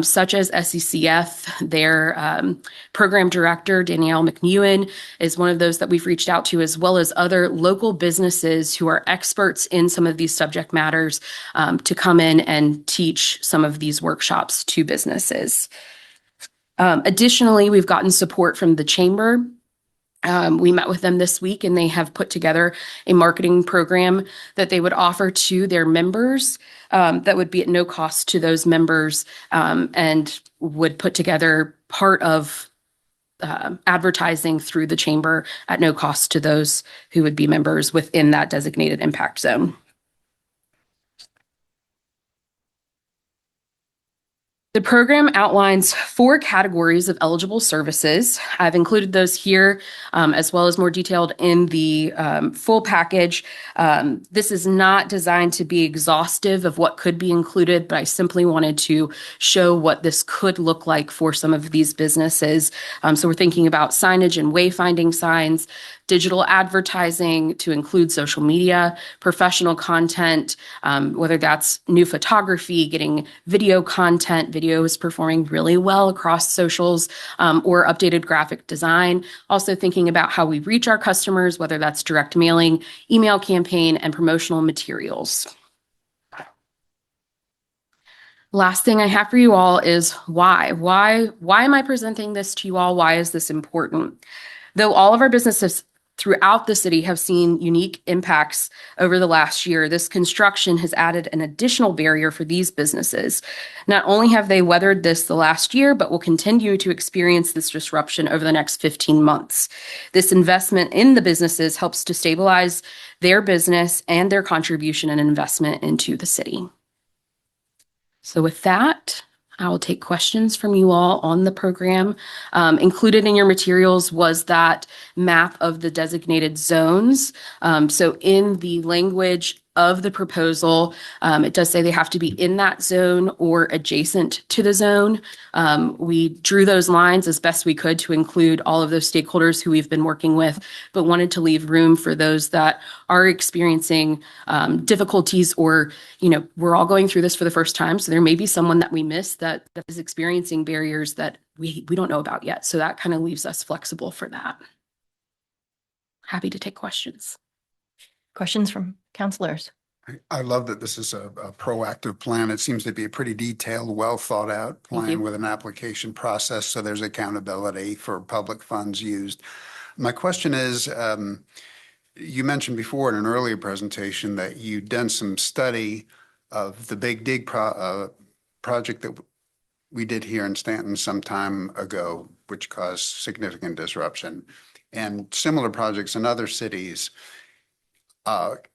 such as SCCF. Their program director, Danielle McNewen, is one of those that we've reached out to, as well as other local businesses who are experts in some of these subject matters to come in and teach some of these workshops to businesses. Additionally, we've gotten support from the chamber. We met with them this week and they have put together a marketing program that they would offer to their members that would be at no cost to those members and would put together part of advertising through the chamber at no cost to those who would be members within that designated impact zone. The program outlines 4 categories of eligible services. I've included those here as well as more detailed in the full package. This is not designed to be exhaustive of what could be included, but I simply wanted to show what this could look like for some of these businesses. So we're thinking about signage and wayfinding signs, digital advertising to include social media, professional content, whether that's new photography, getting video content, video is performing really well across socials, or updated graphic design. Also thinking about how we reach our customers, whether that's direct mailing, email campaign, and promotional materials. Last thing I have for you all is why. Why am I presenting this to you all? Why is this important? Though all of our businesses throughout the city have seen unique impacts over the last year, this construction has added an additional barrier for these businesses. Not only have they weathered this the last year, but will continue to experience this disruption over the next 15 months. This investment in the businesses helps to stabilize their business and their contribution and investment into the city. So with that, I will take questions from you all on the program. Included in your materials was that map of the designated zones. So in the language of the proposal. It does say they have to be in that zone or adjacent to the zone. We drew those lines as best we could to include all of those stakeholders who we've been working with, but wanted to leave room for those that are experiencing difficulties, or, we're all going through this for the first time. So there may be someone that we miss that is experiencing barriers that we don't know about yet. So that kind of leaves us flexible for that. Happy to take questions. Questions from counselors? I love that this is a proactive plan. It seems to be a pretty detailed, well thought out Thank plan you. with an application process. So there's accountability for public funds used. My question is, you mentioned before in an earlier presentation that you'd done some study of the Big Dig project that we did here in Staunton some time ago, which caused significant disruption, and similar projects in other cities.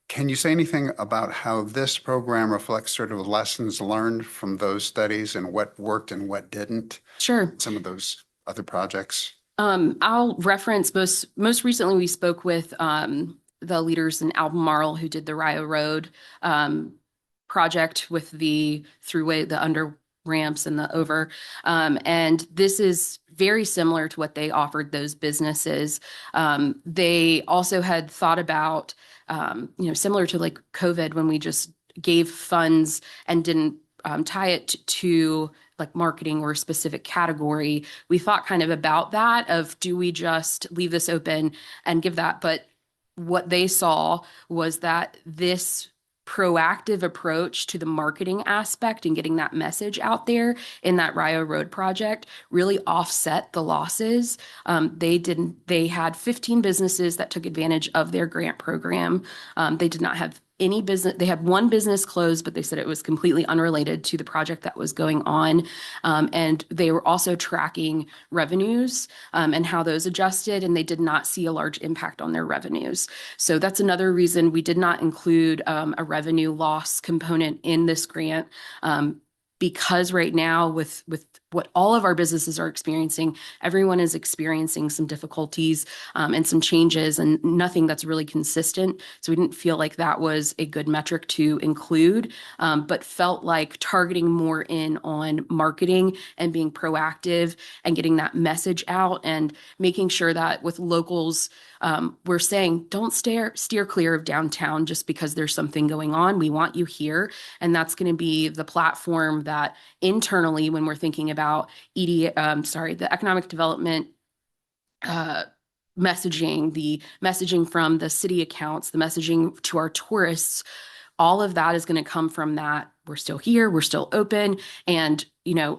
Can you say anything about how this program reflects sort of lessons learned from those studies and what worked and what didn't? Sure. Some of those other projects. I'll reference most recently we spoke with the leaders in Albemarle who did the Rio Road project with the throughway, the under ramps and the over. And this is very similar to what they offered those businesses. They also had thought about, similar to like COVID when we just gave funds and didn't tie it to like marketing or a specific category. We thought kind of about that of, do we just leave this open and give that? But what they saw was that this proactive approach to the marketing aspect and getting that message out there in that Rio Road project really offset the losses. They had 15 businesses that took advantage of their grant program. They did not have any business. They had one business closed, but they said it was completely unrelated to the project that was going on. And they were also tracking revenues and how those adjusted, and they did not see a large impact on their revenues. So that's another reason we did not include a revenue loss component in this grant. Because right now with what all of our businesses are experiencing, everyone is experiencing some difficulties and some changes and nothing that's really consistent. So we didn't feel like that was a good metric to include, but felt like targeting more in on marketing and being proactive and getting that message out and making sure that with locals, we're saying don't steer clear of downtown just because there's something going on. We want you here. And that's going to be the platform that internally, when we're thinking about the economic development messaging, the messaging from the city accounts, the messaging to our tourists, all of that is going to come from that. We're still here, we're still open, and,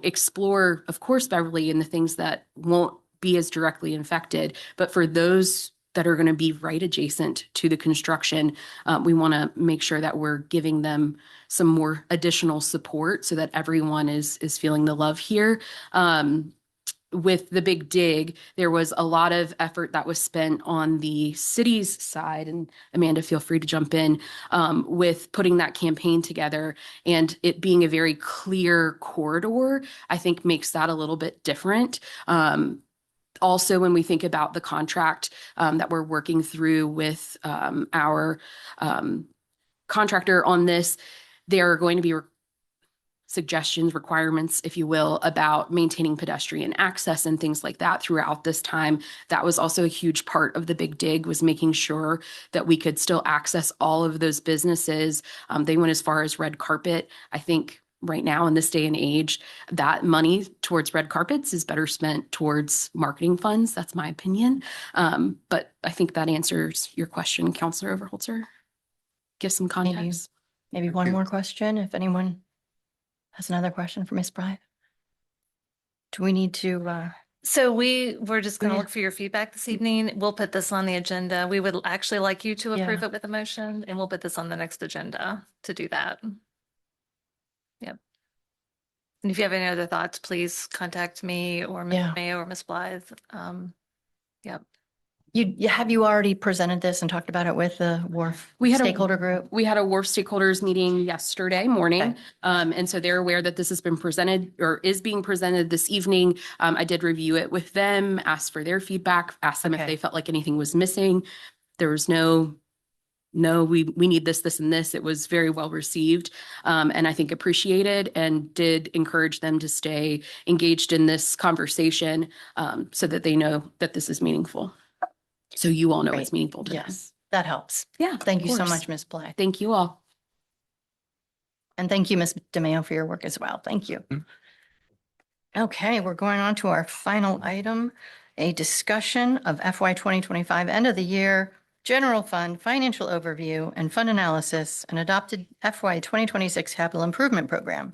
explore, of course, Beverly, and the things that won't be as directly infected. But for those that are going to be right adjacent to the construction, we want to make sure that we're giving them some more additional support so that everyone is feeling the love here. With the Big Dig, there was a lot of effort that was spent on the city's side, and Amanda, feel free to jump in, with putting that campaign together, and it being a very clear corridor, I think makes that a little bit different. Also, when we think about the contract that we're working through with our contractor on this, there are going to be suggestions, requirements, if you will, about maintaining pedestrian access and things like that throughout this time. That was also a huge part of the Big Dig, was making sure that we could still access all of those businesses. They went as far as red carpet. I think right now in this day and age, that money towards red carpets is better spent towards marketing funds. That's my opinion. But I think that answers your question, Councilor Overholzer. Give some context. Maybe one more question, if anyone has another question for Ms. Bryant. Do we need to, So we're just going to Yeah. look for your feedback this evening. We'll put this on the agenda. We would actually like you to approve Yeah. it with a motion, and we'll put this on the next agenda to do that. Yep. And if you have any other thoughts, please contact me or Ms. Yeah. Mayo or Ms. Blythe. Yep. have you already presented this and talked about it with the WARF We had a- stakeholder group? We had a WARF stakeholders meeting yesterday morning. Okay. And so they're aware that this has been presented or is being presented this evening. I did review it with them, asked for their feedback, asked them if Okay. they felt like anything was missing. There was no no, we need this, this, and this. It was very well received, and I think appreciated, and did encourage them to stay engaged in this conversation, so that they know that this is meaningful. So you all know it's Great. meaningful to them. Yes, that helps. Yeah. Thank of you so course. much, Ms. Bly. Thank you all. And thank you, Ms. DeMayo, for your work as well. Thank you. Okay, we're going on to our final item, a discussion of FY 2025 end of the year, general fund, financial overview, and fund analysis, and adopted FY 2026 capital improvement program.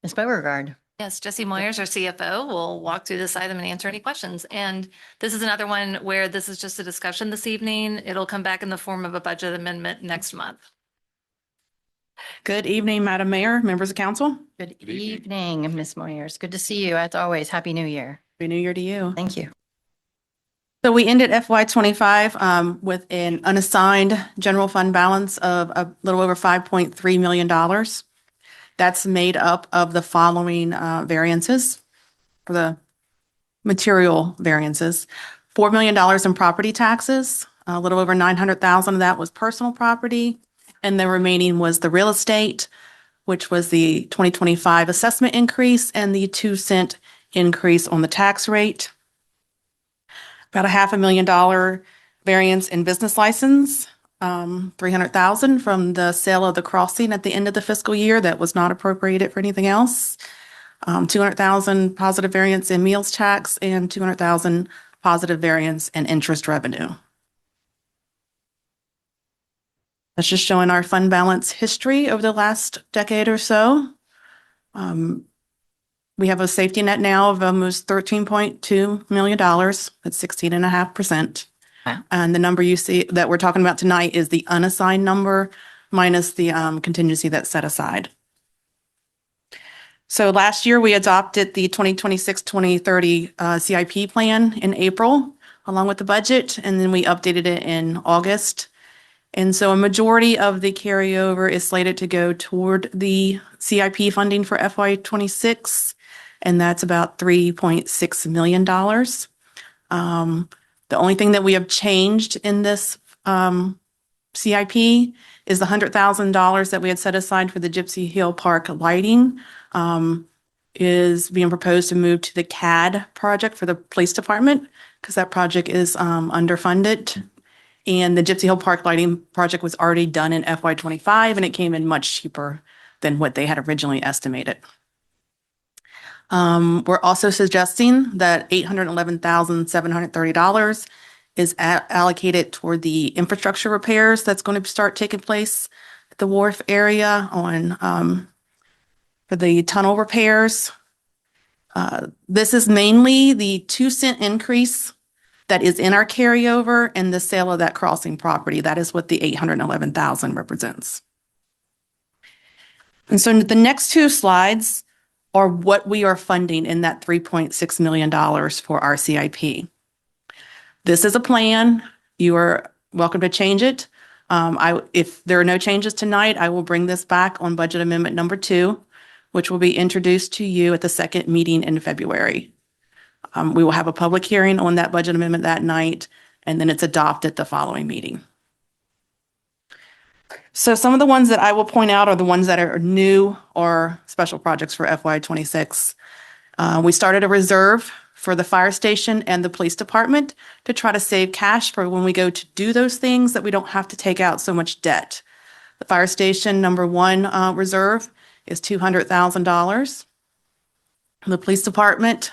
Ms. Beauregard. Yes, Jesse Moyers, our CFO, will walk through this item and answer any questions. And this is another one where this is just a discussion this evening. It'll come back in the form of a budget amendment next month. Good evening, Madam Mayor, members of council. Good evening, Ms. Moyers. Good to see you as always. Happy New Year. Happy New Year to you. Thank you. So we ended FY 25 with an unassigned general fund balance of a little over $5.3 million. That's made up of the following variances for the material variances. $4 million in property taxes, a little over 900,000 of that was personal property. And the remaining was the real estate, which was the 2025 assessment increase and the 2-cent increase on the tax rate. About a $500,000 variance in business license, 300,000 from the sale of the crossing at the end of the fiscal year that was not appropriated for anything else. 200,000 positive variance in meals tax and 200,000 positive variance in interest revenue. That's just showing our fund balance history over the last decade or so. We have a safety net now of almost $13.2 million. That's 16.5%. Wow. And the number you see that we're talking about tonight is the unassigned number minus the contingency that's set aside. So last year we adopted the 2026-2030 CIP plan in April, along with the budget, and then we updated it in August. And so a majority of the carryover is slated to go toward the CIP funding for FY 26, and that's about $3.6 million. The only thing that we have changed in this CIP is the $100,000 that we had set aside for the Gypsy Hill Park lighting is being proposed to move to the CAD project for the police department because that project is underfunded. And the Gypsy Hill Park lighting project was already done in FY 25 and it came in much cheaper than what they had originally estimated. We're also suggesting that $811,730 is allocated toward the infrastructure repairs that's going to start taking place at the wharf area on for the tunnel repairs. This is mainly the 2-cent increase that is in our carryover and the sale of that crossing property. That is what the $811,000 represents. And so the next two slides are what we are funding in that $3.6 million for our CIP. This is a plan. You are welcome to change it. If there are no changes tonight, I will bring this back on budget amendment number 2, which will be introduced to you at the second meeting in February. We will have a public hearing on that budget amendment that night, and then it's adopted the following meeting. So some of the ones that I will point out are the ones that are new or special projects for FY 26. We started a reserve for the fire station and the police department to try to save cash for when we go to do those things that we don't have to take out so much debt. The fire station number 1 reserve is $200,000. The police department,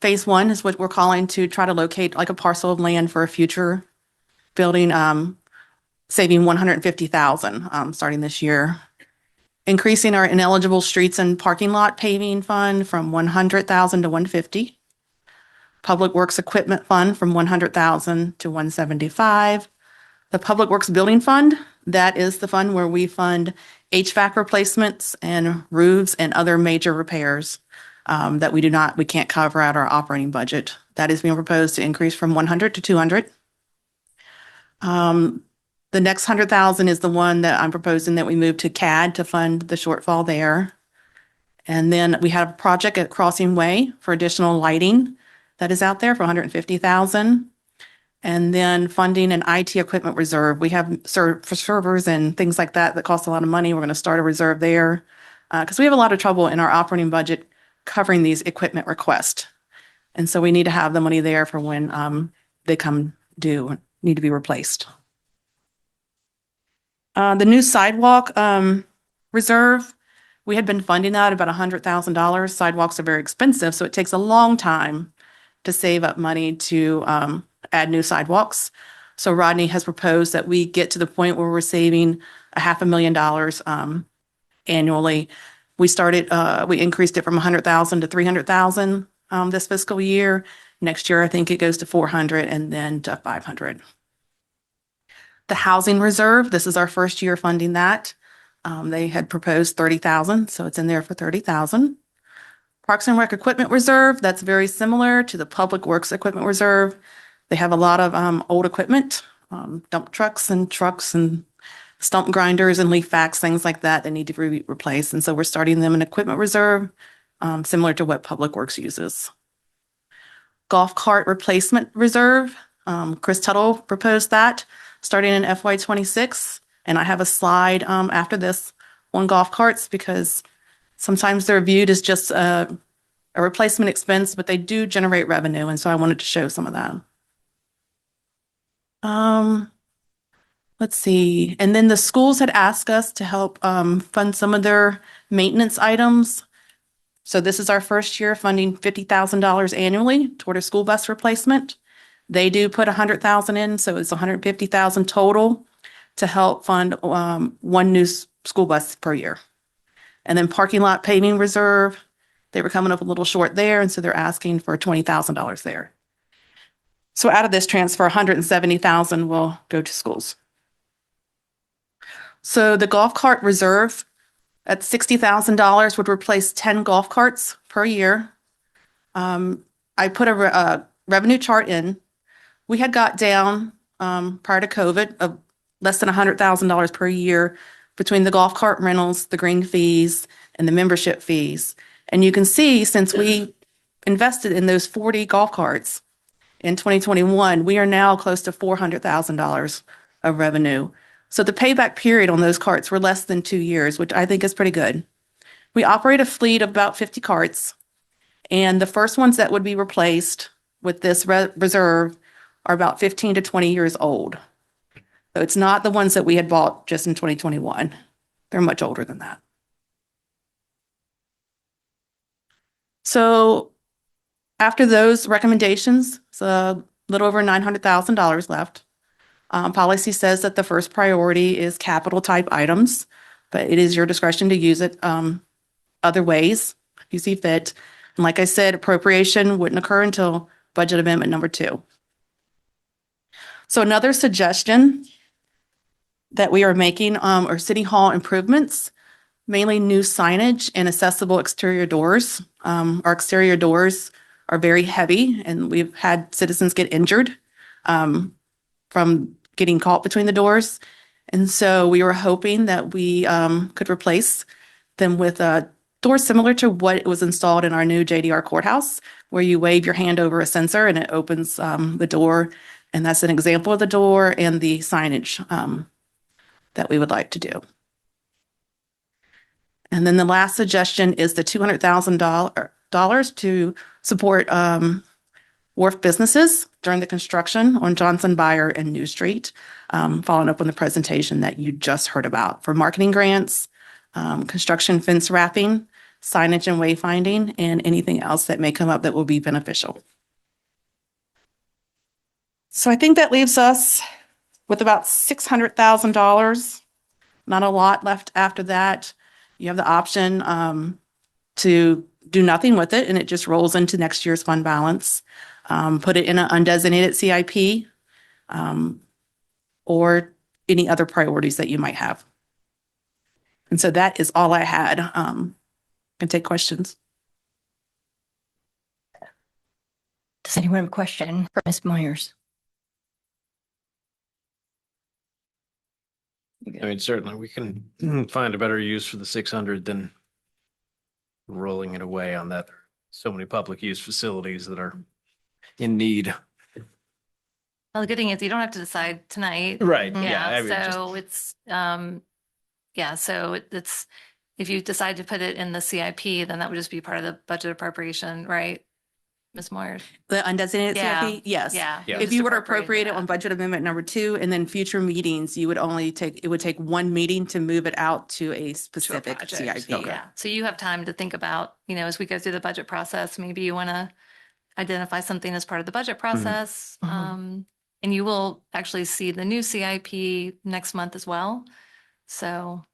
phase 1 is what we're calling to try to locate like a parcel of land for a future building, saving $150,000 starting this year. Increasing our ineligible streets and parking lot paving fund from $100,000 to $150,000. Public Works Equipment Fund from $100,000 to $175,000. The Public Works Building Fund, that is the fund where we fund HVAC replacements and roofs and other major repairs that we can't cover out our operating budget. That is being proposed to increase from 100 to 200. The next 100,000 is the one that I'm proposing that we move to CAD to fund the shortfall there. And then we have a project at Crossing Way for additional lighting that is out there for 150,000. And then funding an IT equipment reserve. We have for servers and things like that that cost a lot of money. We're going to start a reserve there because we have a lot of trouble in our operating budget covering these equipment requests. And so we need to have the money there for when they come due, need to be replaced. The new sidewalk reserve, we had been funding that about $100,000. Sidewalks are very expensive, so it takes a long time to save up money to add new sidewalks. So Rodney has proposed that we get to the point where we're saving $500,000 annually. We increased it from 100,000 to 300,000 this fiscal year. Next year, I think it goes to 400 and then to 500. The housing reserve, this is our first year funding that. They had proposed 30,000, so it's in there for 30,000. Parks and Rec Equipment Reserve, that's very similar to the Public Works Equipment Reserve. They have a lot of old equipment, dump trucks and stump grinders and leaf vacs, things like that need to be replaced. And so we're starting them an equipment reserve, similar to what Public Works uses. Golf cart replacement reserve, Chris Tuttle proposed that, starting in FY26. And I have a slide after this on golf carts because sometimes they're viewed as just a replacement expense, but they do generate revenue. And so I wanted to show some of that. Let's see. And then the schools had asked us to help fund some of their maintenance items. So this is our first year funding $50,000 annually toward a school bus replacement. They do put 100,000 in, so it's 150,000 total to help fund one new school bus per year. And then parking lot paving reserve, they were coming up a little short there, and so they're asking for $20,000 there. So out of this transfer, 170,000 will go to schools. So the golf cart reserve at $60,000 would replace 10 golf carts per year. I put a revenue chart in. We had got down prior to COVID of less than $100,000 per year between the golf cart rentals, the green fees, and the membership fees. And you can see since we invested in those 40 golf carts in 2021, we are now close to $400,000 of revenue. So the payback period on those carts were less than 2 years, which I think is pretty good. We operate a fleet of about 50 carts, and the first ones that would be replaced with this reserve are about 15 to 20 years old. So it's not the ones that we had bought just in 2021. They're much older than that. So after those recommendations, it's a little over $900,000 left. Policy says that the first priority is capital type items, but it is your discretion to use it other ways if you see fit. And like I said, appropriation wouldn't occur until budget amendment number 2. So another suggestion that we are making are city hall improvements, mainly new signage and accessible exterior doors. Our exterior doors are very heavy, and we've had citizens get injured from getting caught between the doors. And so we were hoping that we could replace them with doors similar to what was installed in our new JDR courthouse, where you wave your hand over a sensor and it opens the door. And that's an example of the door and the signage that we would like to do. And then the last suggestion is the $200,000 to support wharf businesses during the construction on Johnson, Buyer, and New Street, following up on the presentation that you just heard about for marketing grants, construction fence wrapping, signage and wayfinding, and anything else that may come up that will be beneficial. So I think that leaves us with about $600,000. Not a lot left after that. You have the option to do nothing with it, and it just rolls into next year's fund balance. Put it in an undesignated CIP or any other priorities that you might have. And so that is all I had. Can take questions. Does anyone have a question for Ms. Myers? I mean, certainly we can find a better use for the 600 than rolling it away on that. So many public use facilities that are in need. Well, the good thing is you don't have to decide tonight. Right. Mhm. Yeah. I mean, just- So it's, yeah, so it's, if you decide to put it in the CIP, then that would just be part of the budget appropriation, right? Ms. Moyers? The undesignated Yeah. CIP? Yes. Yeah. Yeah. If just you were to appropriate appropriate it that. on budget amendment number 2, and then future meetings, you would only take, it would take one meeting to move it out to a To a specific project. CIP. Yeah. So you have time to think about, as we go through the budget process, maybe you want to identify something as part of the budget process. Mhm. And you will actually see the new CIP next month as well. So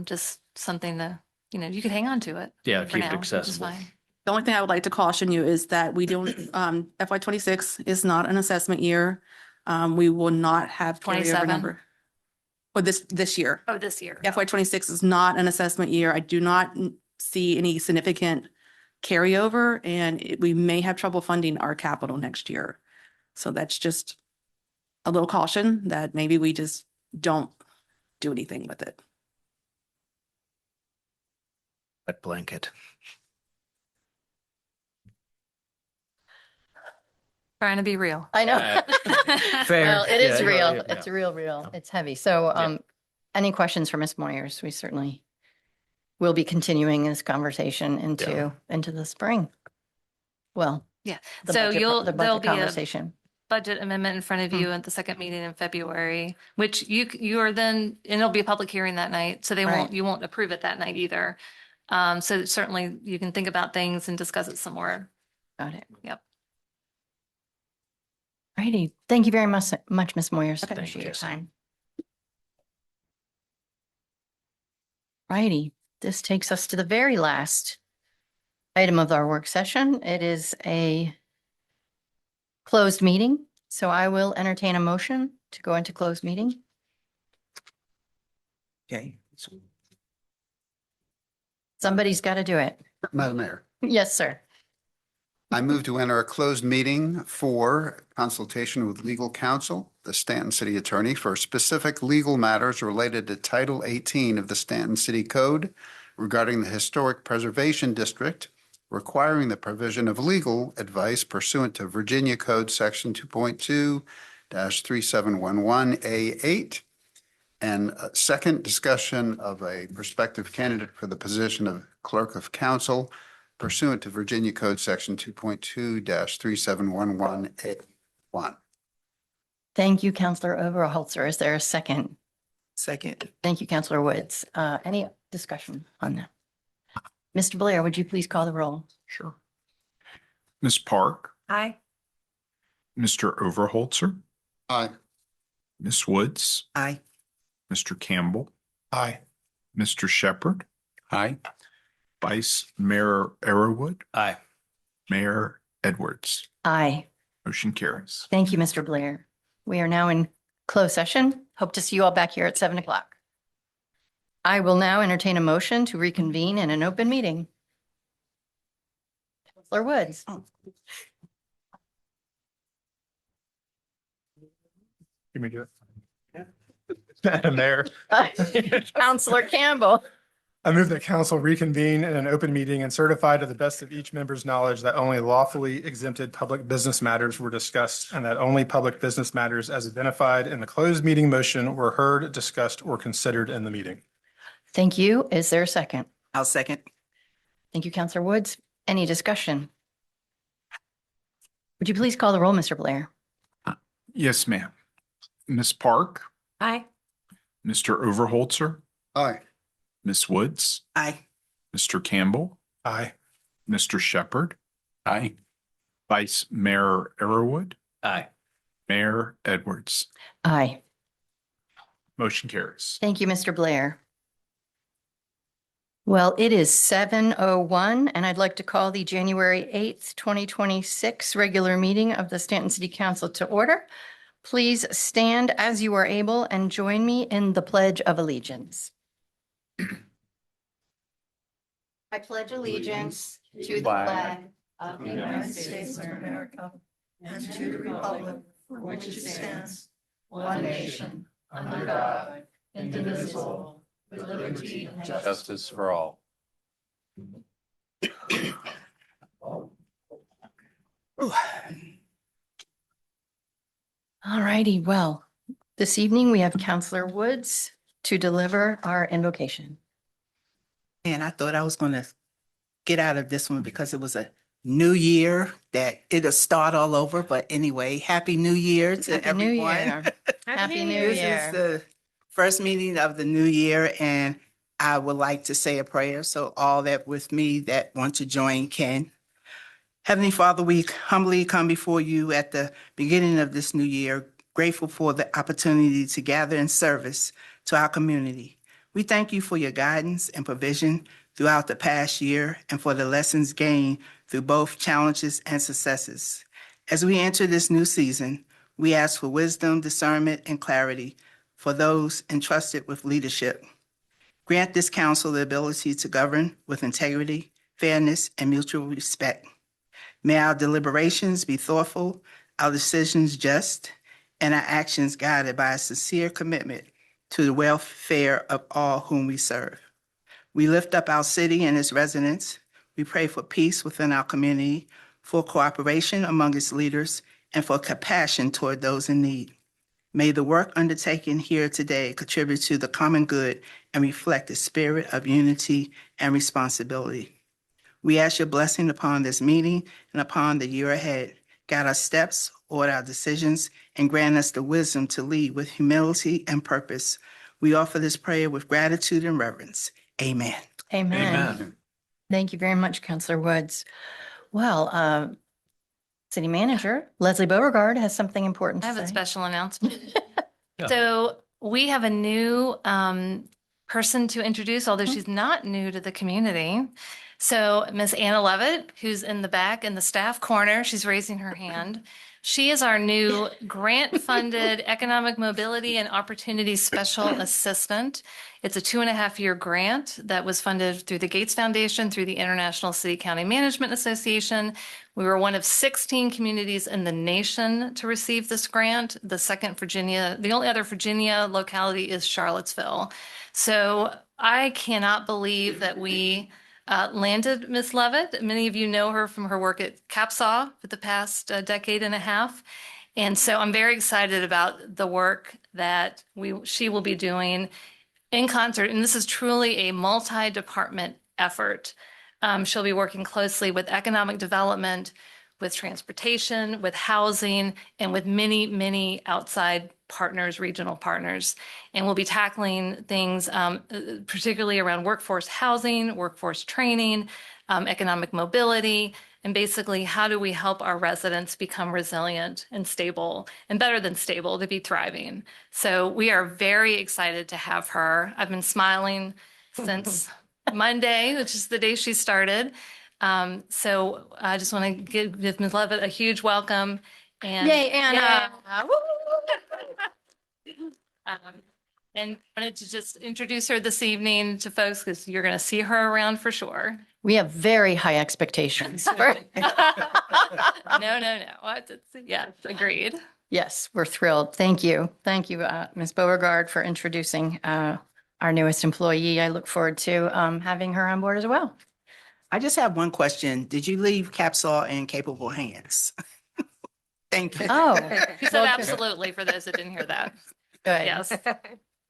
just something to, you could hang on to it. Yeah. for Keep it now, which is accessible. fine. The only thing I would like to caution you is that we don't, FY 26 is not an assessment year. We will not have carryover 27? number. Or this year. Oh, this year. FY 26 is not an assessment year. I do not see any significant carryover, and we may have trouble funding our capital next year. So that's just a little caution that maybe we just don't do anything with it. Wet blanket. Trying to be real. I know. Fair. Well, it is Yeah, real. yeah. It's real. It's heavy. So, Yeah. any questions for Ms. Moyers? We certainly will be continuing this conversation into the spring. Well, Yeah. the So budget- there'll the budget be a conversation. budget amendment in front of you at the second meeting in February, which you are then, and it'll be a public hearing that night. So Right. you won't approve it that night either. So certainly you can think about things and discuss it some more. Got it. Yep. Righty. Thank you very much, Ms. Moyers. Okay. Appreciate your Thank time. Righty. This takes us to the very last item of our work session. It is a closed meeting. So I will entertain a motion to go into closed meeting. Okay. Somebody's got to do it. Madam Mayor, Yes, sir. I move to enter a closed meeting for consultation with legal counsel, the Stanton City Attorney, for specific legal matters related to Title 18 of the Stanton City Code regarding the Historic Preservation District, requiring the provision of legal advice pursuant to Virginia Code Section 2.2-3711A8, and a second discussion of a prospective candidate for the position of Clerk of Council pursuant to Virginia Code Section 2.2-3711A1. Thank you, Counselor Overholzer. Is there a second? Second. Thank you, Counselor Woods. Any discussion on that? Mr. Blair, would you please call the roll? Sure. Ms. Park, Aye. Mr. Overholtzer, Aye. Ms. Woods, Aye. Mr. Campbell. Aye. Mr. Shepherd, Aye. Vice Mayor Arrowood, Aye. Mayor Edwards. Aye. Motion carries. Thank you, Mr. Blair. We are now in closed session. Hope to see you all back here at 7 o'clock. I will now entertain a motion to reconvene in an open meeting. Counselor Woods. Give me do it. Madam Mayor, Counselor Campbell. I move that council reconvene in an open meeting and certify to the best of each member's knowledge that only lawfully exempted public business matters were discussed and that only public business matters as identified in the closed meeting motion were heard, discussed, or considered in the meeting. Thank you. Is there a second? I'll second. Thank you, Counselor Woods. Any discussion? Would you please call the roll, Mr. Blair? Yes, ma'am. Ms. Park, Aye. Mr. Overholtzer, Aye. Ms. Woods, Aye. Mr. Campbell, Aye. Mr. Shepherd. Aye. Vice Mayor Arrowood, Aye. Mayor Edwards. Aye. Motion carries. Thank you, Mr. Blair. Well, it is 7:01, and I'd like to call the January 8th, 2026 regular meeting of the Stanton City Council to order. Please stand as you are able and join me in the Pledge of Allegiance. I pledge allegiance to the flag of the United States of America and to the republic for which it stands, one nation, under God, indivisible, with liberty and justice for all. All righty, well, this evening we have Counselor Woods to deliver our invocation. And I thought I was going to get out of this one because it was a new year that it'll start all over. But anyway, Happy New Year to Happy New everyone. Year. Happy New This Year. is the first meeting of the new year, and I would like to say a prayer. So all that with me that want to join can. Heavenly Father, we humbly come before you at the beginning of this new year, grateful for the opportunity to gather in service to our community. We thank you for your guidance and provision throughout the past year and for the lessons gained through both challenges and successes. As we enter this new season, we ask for wisdom, discernment, and clarity for those entrusted with leadership. Grant this council the ability to govern with integrity, fairness, and mutual respect. May our deliberations be thoughtful, our decisions just, and our actions guided by a sincere commitment to the welfare of all whom we serve. We lift up our city and its residents. We pray for peace within our community, for cooperation among its leaders, and for compassion toward those in need. May the work undertaken here today contribute to the common good and reflect the spirit of unity and responsibility. We ask your blessing upon this meeting and upon the year ahead. Guide our steps, order our decisions, and grant us the wisdom to lead with humility and purpose. We offer this prayer with gratitude and reverence. Amen. Amen. Thank you very much, Counselor Woods. Well, City Manager Leslie Beauregard has something important I to have a say. special announcement. Yeah. So we have a new person to introduce, although she's not new to the community. So Miss Anna Levitt, who's in the back in the staff corner, she's raising her hand. She is our new grant-funded Economic Mobility and Opportunity Special Assistant. It's a 2.5-year grant that was funded through the Gates Foundation, through the International City County Management Association. We were one of 16 communities in the nation to receive this grant. The only other Virginia locality is Charlottesville. So I cannot believe that we landed Ms. Levitt. Many of you know her from her work at Capsaw for the past decade and a half. And so I'm very excited about the work that she will be doing in concert. And this is truly a multi-department effort. She'll be working closely with economic development, with transportation, with housing, and with many, many outside partners, regional partners. And we'll be tackling things particularly around workforce housing, workforce training, economic mobility, and basically how do we help our residents become resilient and stable, and better than stable, to be thriving. So we are very excited to have her. I've been smiling since Monday, which is the day she started. So I just want to give Ms. Levitt a huge welcome. And Yay, Anna. And wanted to just introduce her this evening to folks because you're going to see her around for sure. We have very high expectations. No. Yeah, agreed. Yes, we're thrilled. Thank you. Thank you, Ms. Beauregard, for introducing our newest employee. I look forward to having her on board as well. I just have one question. Did you leave Capsaw in capable hands? Thank you. Oh, She said absolutely for those that didn't hear that. good. Yes.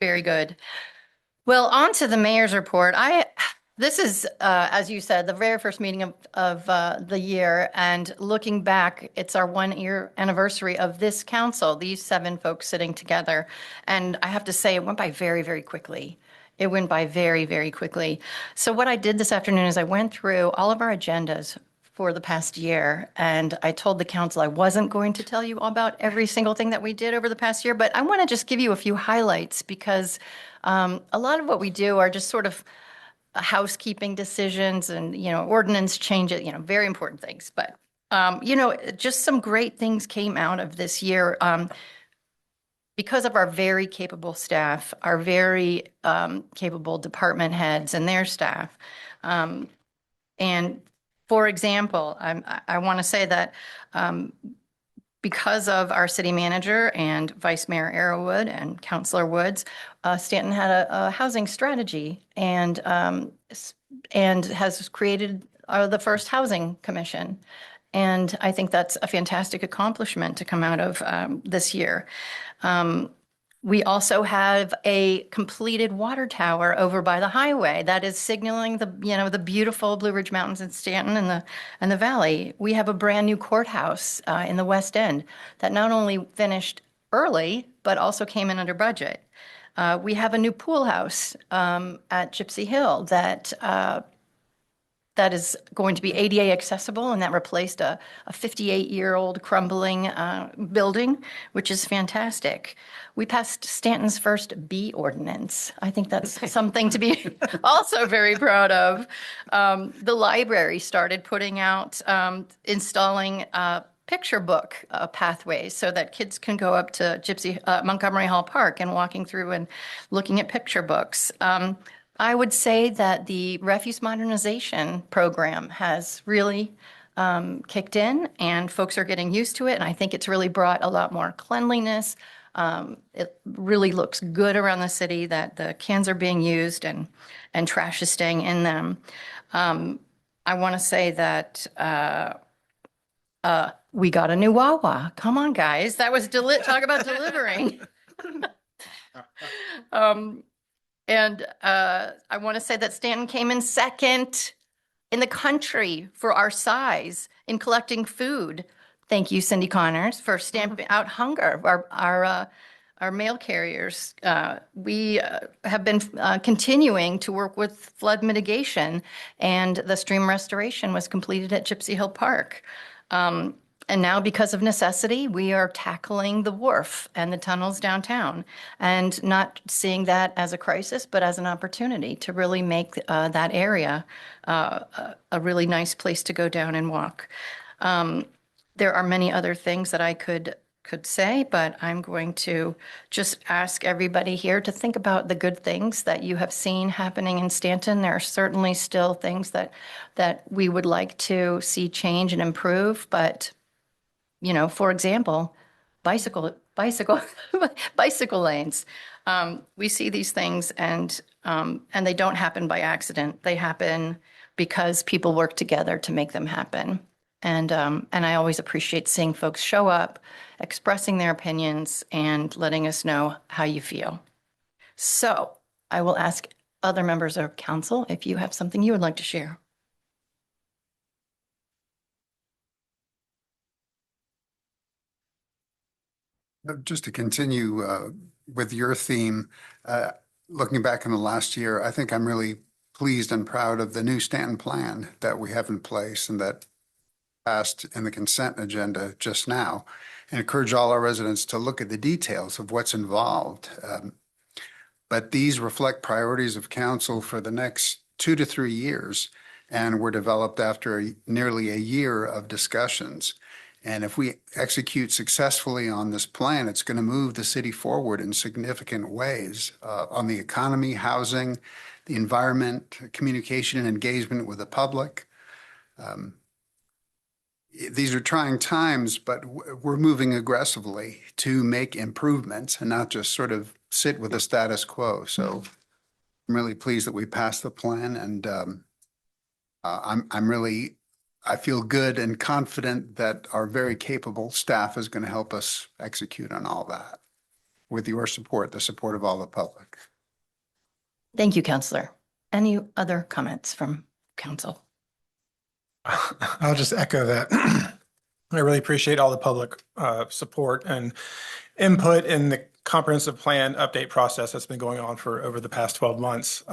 Very good. Well, on to the mayor's report. This is, as you said, the very first meeting of the year. And looking back, it's our 1-year anniversary of this council, these 7 folks sitting together. And I have to say, it went by very, very quickly. It went by very, very quickly. So what I did this afternoon is I went through all of our agendas for the past year. And I told the council I wasn't going to tell you about every single thing that we did over the past year, but I want to just give you a few highlights because a lot of what we do are just sort of housekeeping decisions and, ordinance changes, very important things. But, just some great things came out of this year because of our very capable staff, our very capable department heads and their staff. And for example, I want to say that because of our city manager and Vice Mayor Arrowood and Councilor Woods, Staunton had a housing strategy and has created the first housing commission. And I think that's a fantastic accomplishment to come out of this year. We also have a completed water tower over by the highway that is signaling the beautiful Blue Ridge Mountains in Staunton and the valley. We have a brand new courthouse in the West End that not only finished early, but also came in under budget. We have a new pool house at Gypsy Hill that is going to be ADA accessible, and that replaced a 58-year-old crumbling building, which is fantastic. We passed Stanton's first bee ordinance. I think that's something to be also very proud of. The library started putting out, installing picture book pathways so that kids can go up to Montgomery Hall Park and walking through and looking at picture books. I would say that the refuse modernization program has really kicked in, and folks are getting used to it. And I think it's really brought a lot more cleanliness. It really looks good around the city that the cans are being used and trash is staying in them. I want to say that we got a new Wawa. Come on, guys. That was talk about delivering. And I want to say that Stanton came in second in the country for our size in collecting food. Thank you, Cindy Connors, for stamping out hunger. Our mail carriers. We have been continuing to work with flood mitigation, and the stream restoration was completed at Gypsy Hill Park. And now, because of necessity, we are tackling the wharf and the tunnels downtown and not seeing that as a crisis, but as an opportunity to really make that area a really nice place to go down and walk. There are many other things that I could say, but I'm going to just ask everybody here to think about the good things that you have seen happening in Staunton. There are certainly still things that we would like to see change and improve, but for example, bicycle lanes. We see these things and they don't happen by accident. They happen because people work together to make them happen. And I always appreciate seeing folks show up, expressing their opinions, and letting us know how you feel. So I will ask other members of council if you have something you would like to share. Just to continue with your theme, looking back in the last year, I think I'm really pleased and proud of the new Stanton plan that we have in place and that passed in the consent agenda just now, and encourage all our residents to look at the details of what's involved. But these reflect priorities of council for the next 2 to 3 years, and were developed after nearly a year of discussions. And if we execute successfully on this plan, it's going to move the city forward in significant ways on the economy, housing, the environment, communication and engagement with the public. These are trying times, but we're moving aggressively to make improvements and not just sort of sit with the status quo. So I'm really pleased that we passed the plan, and I feel good and confident that our very capable staff is going to help us execute on all that with your support, the support of all the public. Thank you, Councillor. Any other comments from council? I'll just echo that. I really appreciate all the public support and input in the comprehensive plan update process that's been going on for over the past 12 months.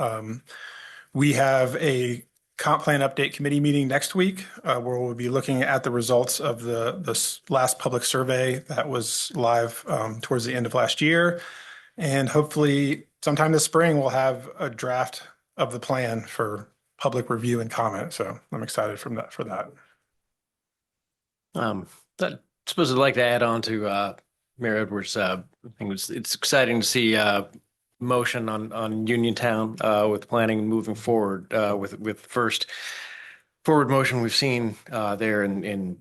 We have a comp plan update committee meeting next week where we'll be looking at the results of the last public survey that was live towards the end of last year. And hopefully sometime this spring, we'll have a draft of the plan for public review and comment. So I'm excited for that. I suppose I'd like to add on to Mayor Edwards. I think it's exciting to see motion on Uniontown with planning and moving forward with first forward motion we've seen there in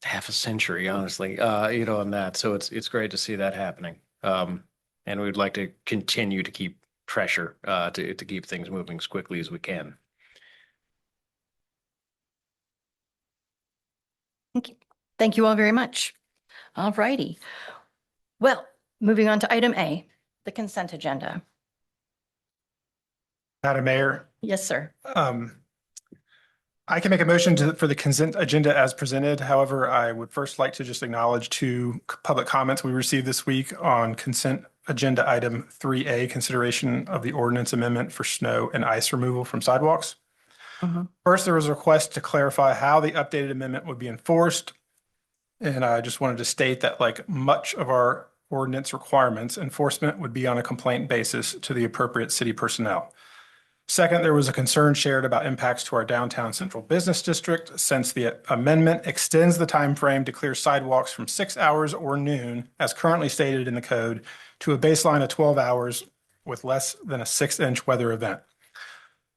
half a century, honestly, on that. So it's great to see that happening. And we'd like to continue to keep pressure to keep things moving as quickly as we can. Thank you all very much. All righty. Well, moving on to item A, the consent agenda. Madam Mayor, Yes, sir. I can make a motion for the consent agenda as presented. However, I would first like to just acknowledge two public comments we received this week on consent agenda item 3A, consideration of the ordinance amendment for snow and ice removal from sidewalks. First, there was a request to clarify how the updated amendment would be enforced. And I just wanted to state that like much of our ordinance requirements, enforcement would be on a complaint basis to the appropriate city personnel. Second, there was a concern shared about impacts to our downtown central business district since the amendment extends the time frame to clear sidewalks from 6 hours or noon, as currently stated in the code, to a baseline of 12 hours with less than a 6-inch weather event.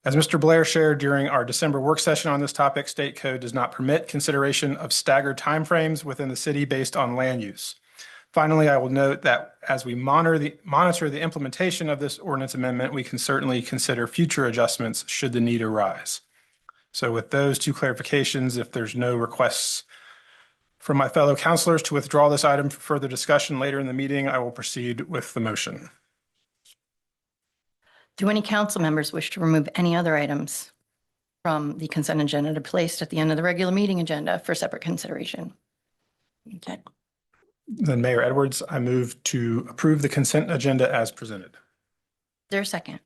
As Mr. Blair shared during our December work session on this topic, state code does not permit consideration of staggered timeframes within the city based on land use. Finally, I will note that as we monitor the implementation of this ordinance amendment, we can certainly consider future adjustments should the need arise. So with those two clarifications, if there's no requests from my fellow councilors to withdraw this item for further discussion later in the meeting, I will proceed with the motion. Do any council members wish to remove any other items from the consent agenda to be placed at the end of the regular meeting agenda for separate consideration? Okay. Then Mayor Edwards, I move to approve the consent agenda as presented. Is there a second?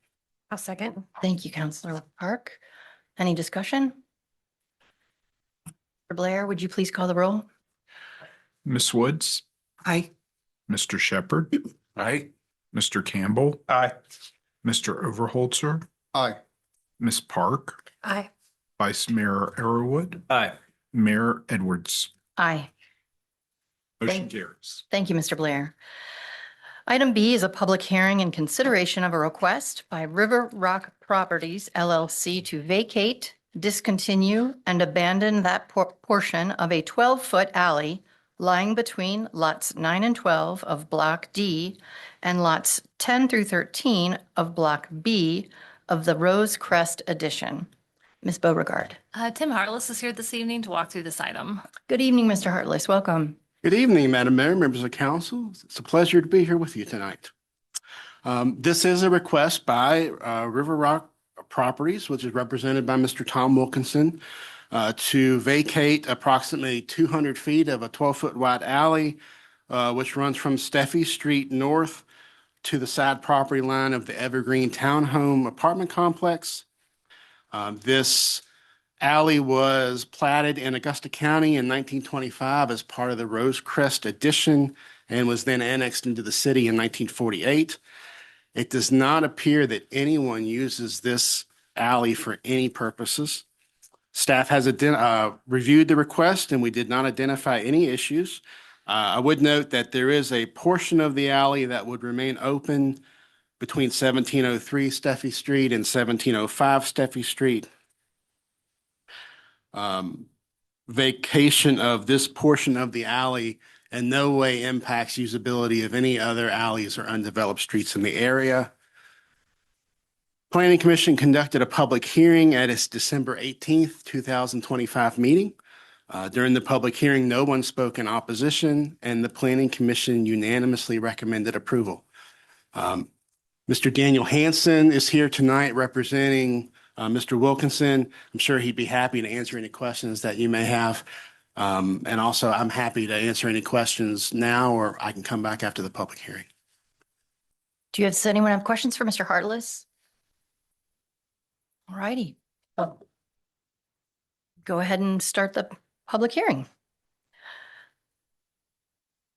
I'll second. Thank you, Councilor Park. Any discussion? Mr. Blair, would you please call the roll? Ms. Woods, Aye. Mr. Shepherd. Aye. Mr. Campbell, Aye. Mr. Overholzer, Aye. Ms. Park, Aye. Vice Mayor Arrowood, Aye. Mayor Edwards. Aye. Motion Thank- carries. Thank you, Mr. Blair. Item B is a public hearing and consideration of a request by River Rock Properties LLC to vacate, discontinue, and abandon that portion of a 12-foot alley lying between lots 9 and 12 of Block D and lots 10 through 13 of Block B of the Rose Crest Addition. Ms. Beauregard. Tim Hartless is here this evening to walk through this item. Good evening, Mr. Hartless. Welcome. Good evening, Madam Mayor, members of council. It's a pleasure to be here with you tonight. This is a request by River Rock Properties, which is represented by Mr. Tom Wilkinson, to vacate approximately 200 feet of a 12-foot wide alley, which runs from Steffi Street north to the side property line of the Evergreen Townhome Apartment Complex. This alley was platted in Augusta County in 1925 as part of the Rose Crest Addition and was then annexed into the city in 1948. It does not appear that anyone uses this alley for any purposes. Staff has reviewed the request and we did not identify any issues. I would note that there is a portion of the alley that would remain open between 1703 Steffi Street and 1705 Steffi Street. Vacation of this portion of the alley in no way impacts usability of any other alleys or undeveloped streets in the area. Planning Commission conducted a public hearing at its December 18th, 2025 meeting. During the public hearing, no one spoke in opposition and the Planning Commission unanimously recommended approval. Mr. Daniel Hansen is here tonight representing Mr. Wilkinson. I'm sure he'd be happy to answer any questions that you may have. And also, I'm happy to answer any questions now, or I can come back after the public hearing. Does anyone have questions for Mr. Hartless? All righty. Go ahead and start the public hearing.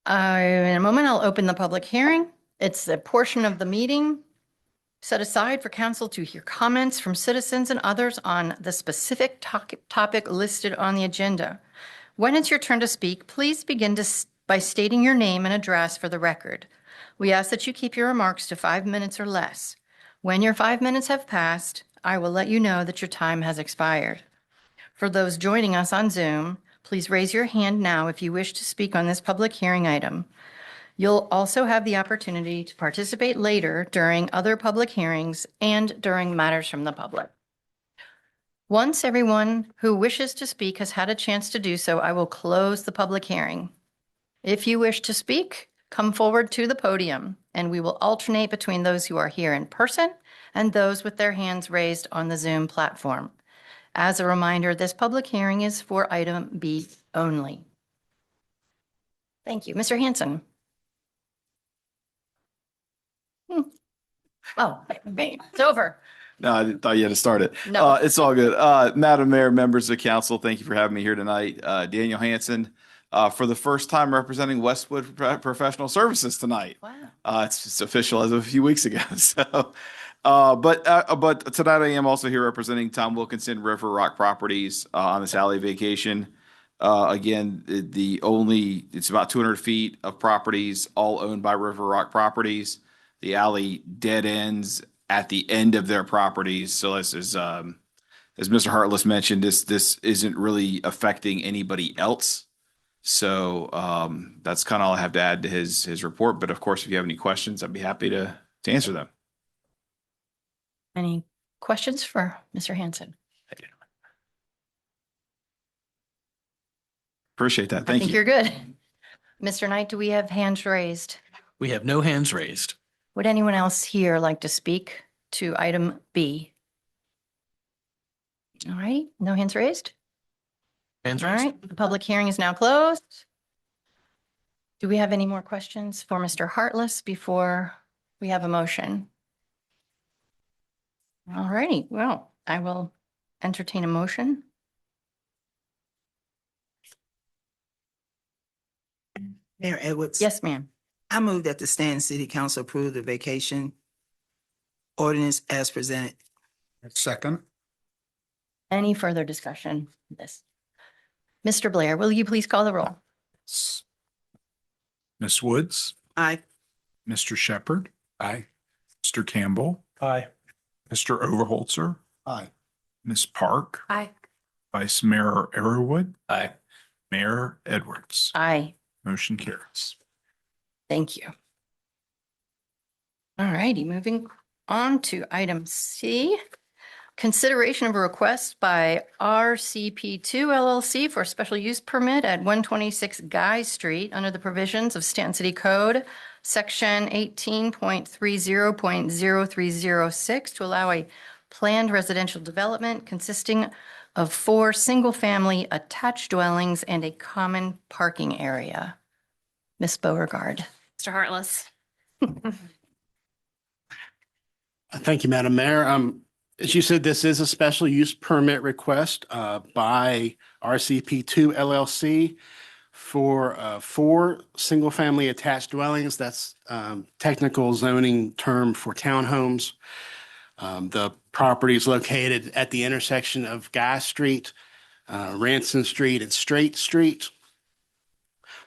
In a moment, I'll open the public hearing. It's a portion of the meeting set aside for council to hear comments from citizens and others on the specific topic listed on the agenda. When it's your turn to speak, please begin by stating your name and address for the record. We ask that you keep your remarks to 5 minutes or less. When your 5 minutes have passed, I will let you know that your time has expired. For those joining us on Zoom, please raise your hand now if you wish to speak on this public hearing item. You'll also have the opportunity to participate later during other public hearings and during matters from the public. Once everyone who wishes to speak has had a chance to do so, I will close the public hearing. If you wish to speak, come forward to the podium, and we will alternate between those who are here in person and those with their hands raised on the Zoom platform. As a reminder, this public hearing is for item B only. Thank you. Mr. Hanson. Oh, it's over. No, I thought you had to start it. No. It's all good. Madam Mayor, members of the council, thank you for having me here tonight. Daniel Hanson, for the first time representing Westwood Professional Services tonight. Wow. It's official as of a few weeks ago. So, but tonight I am also here representing Tom Wilkinson River Rock Properties on this alley vacation. Again, it's about 200 feet of properties, all owned by River Rock Properties. The alley dead ends at the end of their properties. So this is, as Mr. Hartless mentioned, this isn't really affecting anybody else. So that's kind of all I have to add to his report. But of course, if you have any questions, I'd be happy to answer them. Any questions for Mr. Hanson? Appreciate that. I Thank think you. you're good. Mr. Knight, do we have hands raised? We have no hands raised. Would anyone else here like to speak to item B? All right, no hands raised? Hands All raised. right, the public hearing is now closed. Do we have any more questions for Mr. Hartless before we have a motion? All righty, well, I will entertain a motion. Mayor Edwards. Yes, ma'am. I move that the Stanton City Council approve the vacation ordinance as presented. Second. Any further discussion on this? Mr. Blair, will you please call the roll? Ms. Woods, Aye. Mr. Shepherd. Aye. Mr. Campbell, Aye. Mr. Overholzer, Aye. Ms. Park, Aye. Vice Mayor Arrowood, Aye. Mayor Edwards. Aye. Motion carries. Thank you. All righty, moving on to item C. Consideration of a request by RCP2 LLC for a special use permit at 126 Guy Street under the provisions of Stanton City Code, Section 18.30.0306 to allow a planned residential development consisting of 4 single-family attached dwellings and a common parking area. Ms. Beauregard. Mr. Hartless. Thank you, Madam Mayor. As you said, this is a special use permit request by RCP2 LLC for 4 single-family attached dwellings. That's technical zoning term for townhomes. The property is located at the intersection of Guy Street, Ranson Street, and Straight Street.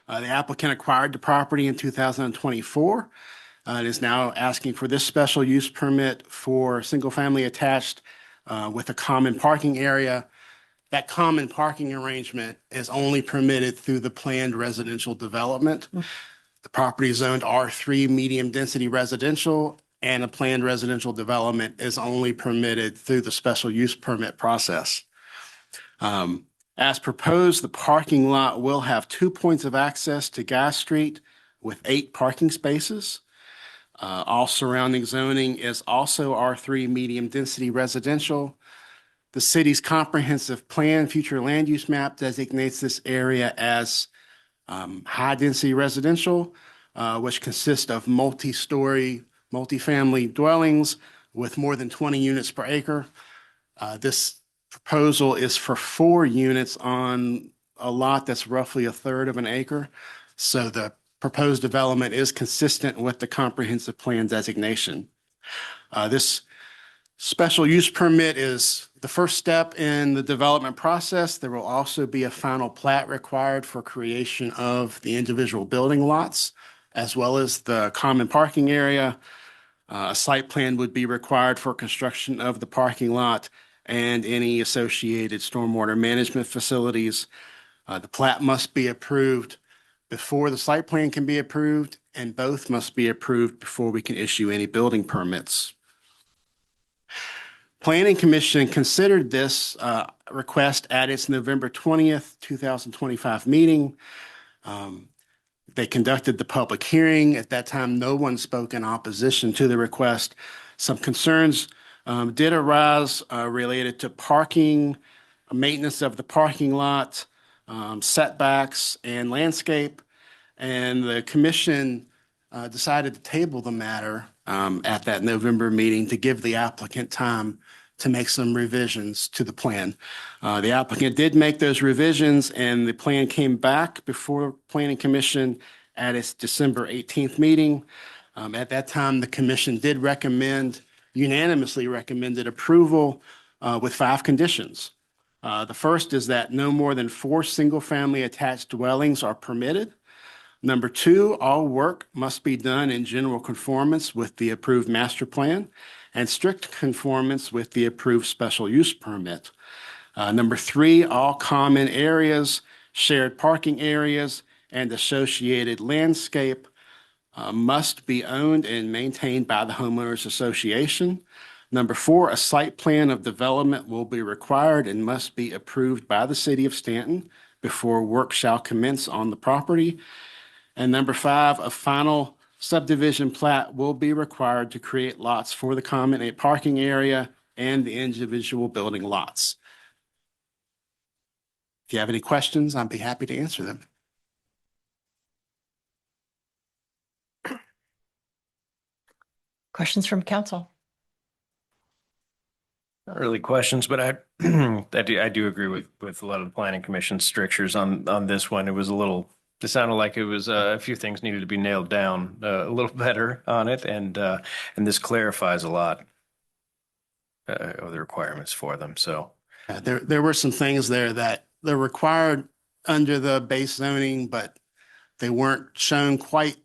The applicant acquired the property in 2024. It is now asking for this special use permit for single-family attached with a common parking area. That common parking arrangement is only permitted through the planned residential development. The property is zoned R3 medium-density residential, and a planned residential development is only permitted through the special use permit process. As proposed, the parking lot will have 2 points of access to Guy Street with 8 parking spaces. All surrounding zoning is also R3 medium density residential. The city's comprehensive plan future land use map designates this area as high density residential, which consists of multi-story, multifamily dwellings with more than 20 units per acre. This proposal is for 4 units on a lot that's roughly 1/3 of an acre. So the proposed development is consistent with the comprehensive plan designation. This special use permit is the first step in the development process. There will also be a final plat required for creation of the individual building lots, as well as the common parking area. A site plan would be required for construction of the parking lot and any associated stormwater management facilities. The plat must be approved before the site plan can be approved, and both must be approved before we can issue any building permits. Planning Commission considered this request at its November 20th, 2025 meeting. They conducted the public hearing. At that time, no one spoke in opposition to the request. Some concerns did arise related to parking, maintenance of the parking lot, setbacks, and landscape. And the commission decided to table the matter at that November meeting to give the applicant time to make some revisions to the plan. The applicant did make those revisions, and the plan came back before Planning Commission at its December 18th meeting. At that time, the commission did unanimously recommended approval with 5 conditions. The first is that no more than 4 single-family attached dwellings are permitted. Number 2, all work must be done in general conformance with the approved master plan and strict conformance with the approved special use permit. Number 3, all common areas, shared parking areas, and associated landscape must be owned and maintained by the homeowners association. Number 4, a site plan of development will be required and must be approved by the city of Staunton before work shall commence on the property. And number 5, a final subdivision plat will be required to create lots for the common parking area and the individual building lots. If you have any questions, I'd be happy to answer them. Questions from council? Not really questions, but I do agree with a lot of the planning commission strictures on this one. It sounded like it was a few things needed to be nailed down a little better on it, and this clarifies a lot of the requirements for them. So There were some things there that they're required under the base zoning, but they weren't shown quite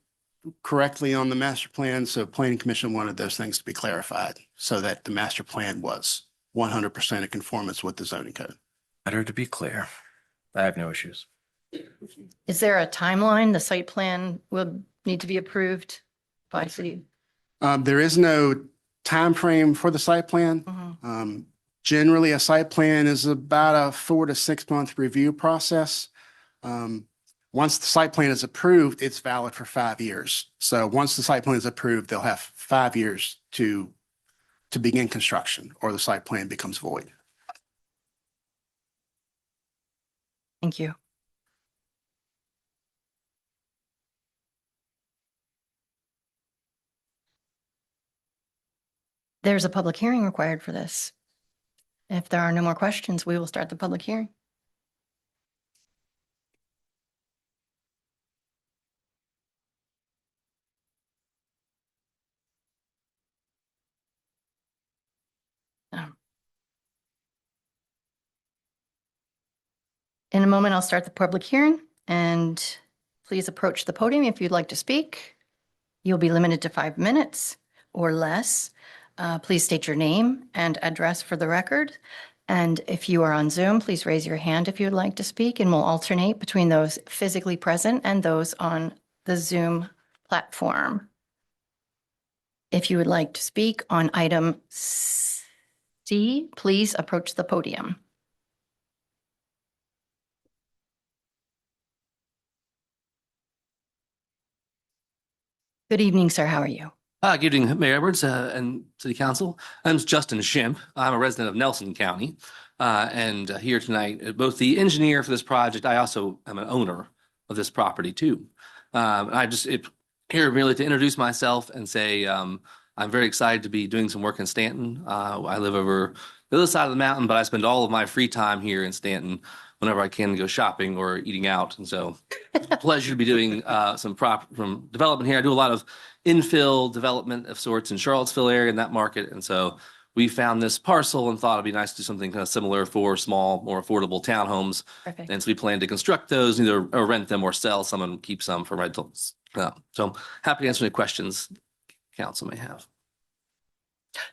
correctly on the master plan. So Planning Commission wanted those things to be clarified so that the master plan was 100% in conformance with the zoning code. better to be clear. I have no issues. Is there a timeline? The site plan will need to be approved by city? There is no time frame for the site plan. Generally, a site plan is about a 4 to 6 month review process. Once the site plan is approved, it's valid for 5 years. So once the site plan is approved, they'll have 5 years to begin construction, or the site plan becomes void. Thank you. There's a public hearing required for this. If there are no more questions, we will start the public hearing. In a moment, I'll start the public hearing, and please approach the podium if you'd like to speak. You'll be limited to 5 minutes or less. Please state your name and address for the record. And if you are on Zoom, please raise your hand if you'd like to speak, and we'll alternate between those physically present and those on the Zoom platform. If you would like to speak on item C, please approach the podium. Good evening, sir. How are you? Good evening, Mayor Edwards and City Council. My name is Justin Schimpf. I'm a resident of Nelson County and here tonight, both the engineer for this project, I also am an owner of this property too. Here merely to introduce myself and say I'm very excited to be doing some work in Staunton. I live over the other side of the mountain, but I spend all of my free time here in Staunton whenever I can go shopping or eating out. And so it's a pleasure to be doing some development here. I do a lot of infill development of sorts in Charlottesville area in that market. And so we found this parcel and thought it'd be nice to do something kind of similar for small, more affordable townhomes. Perfect. And so we plan to construct those, either or rent them or sell some and keep some for rentals. So happy to answer any questions council may have.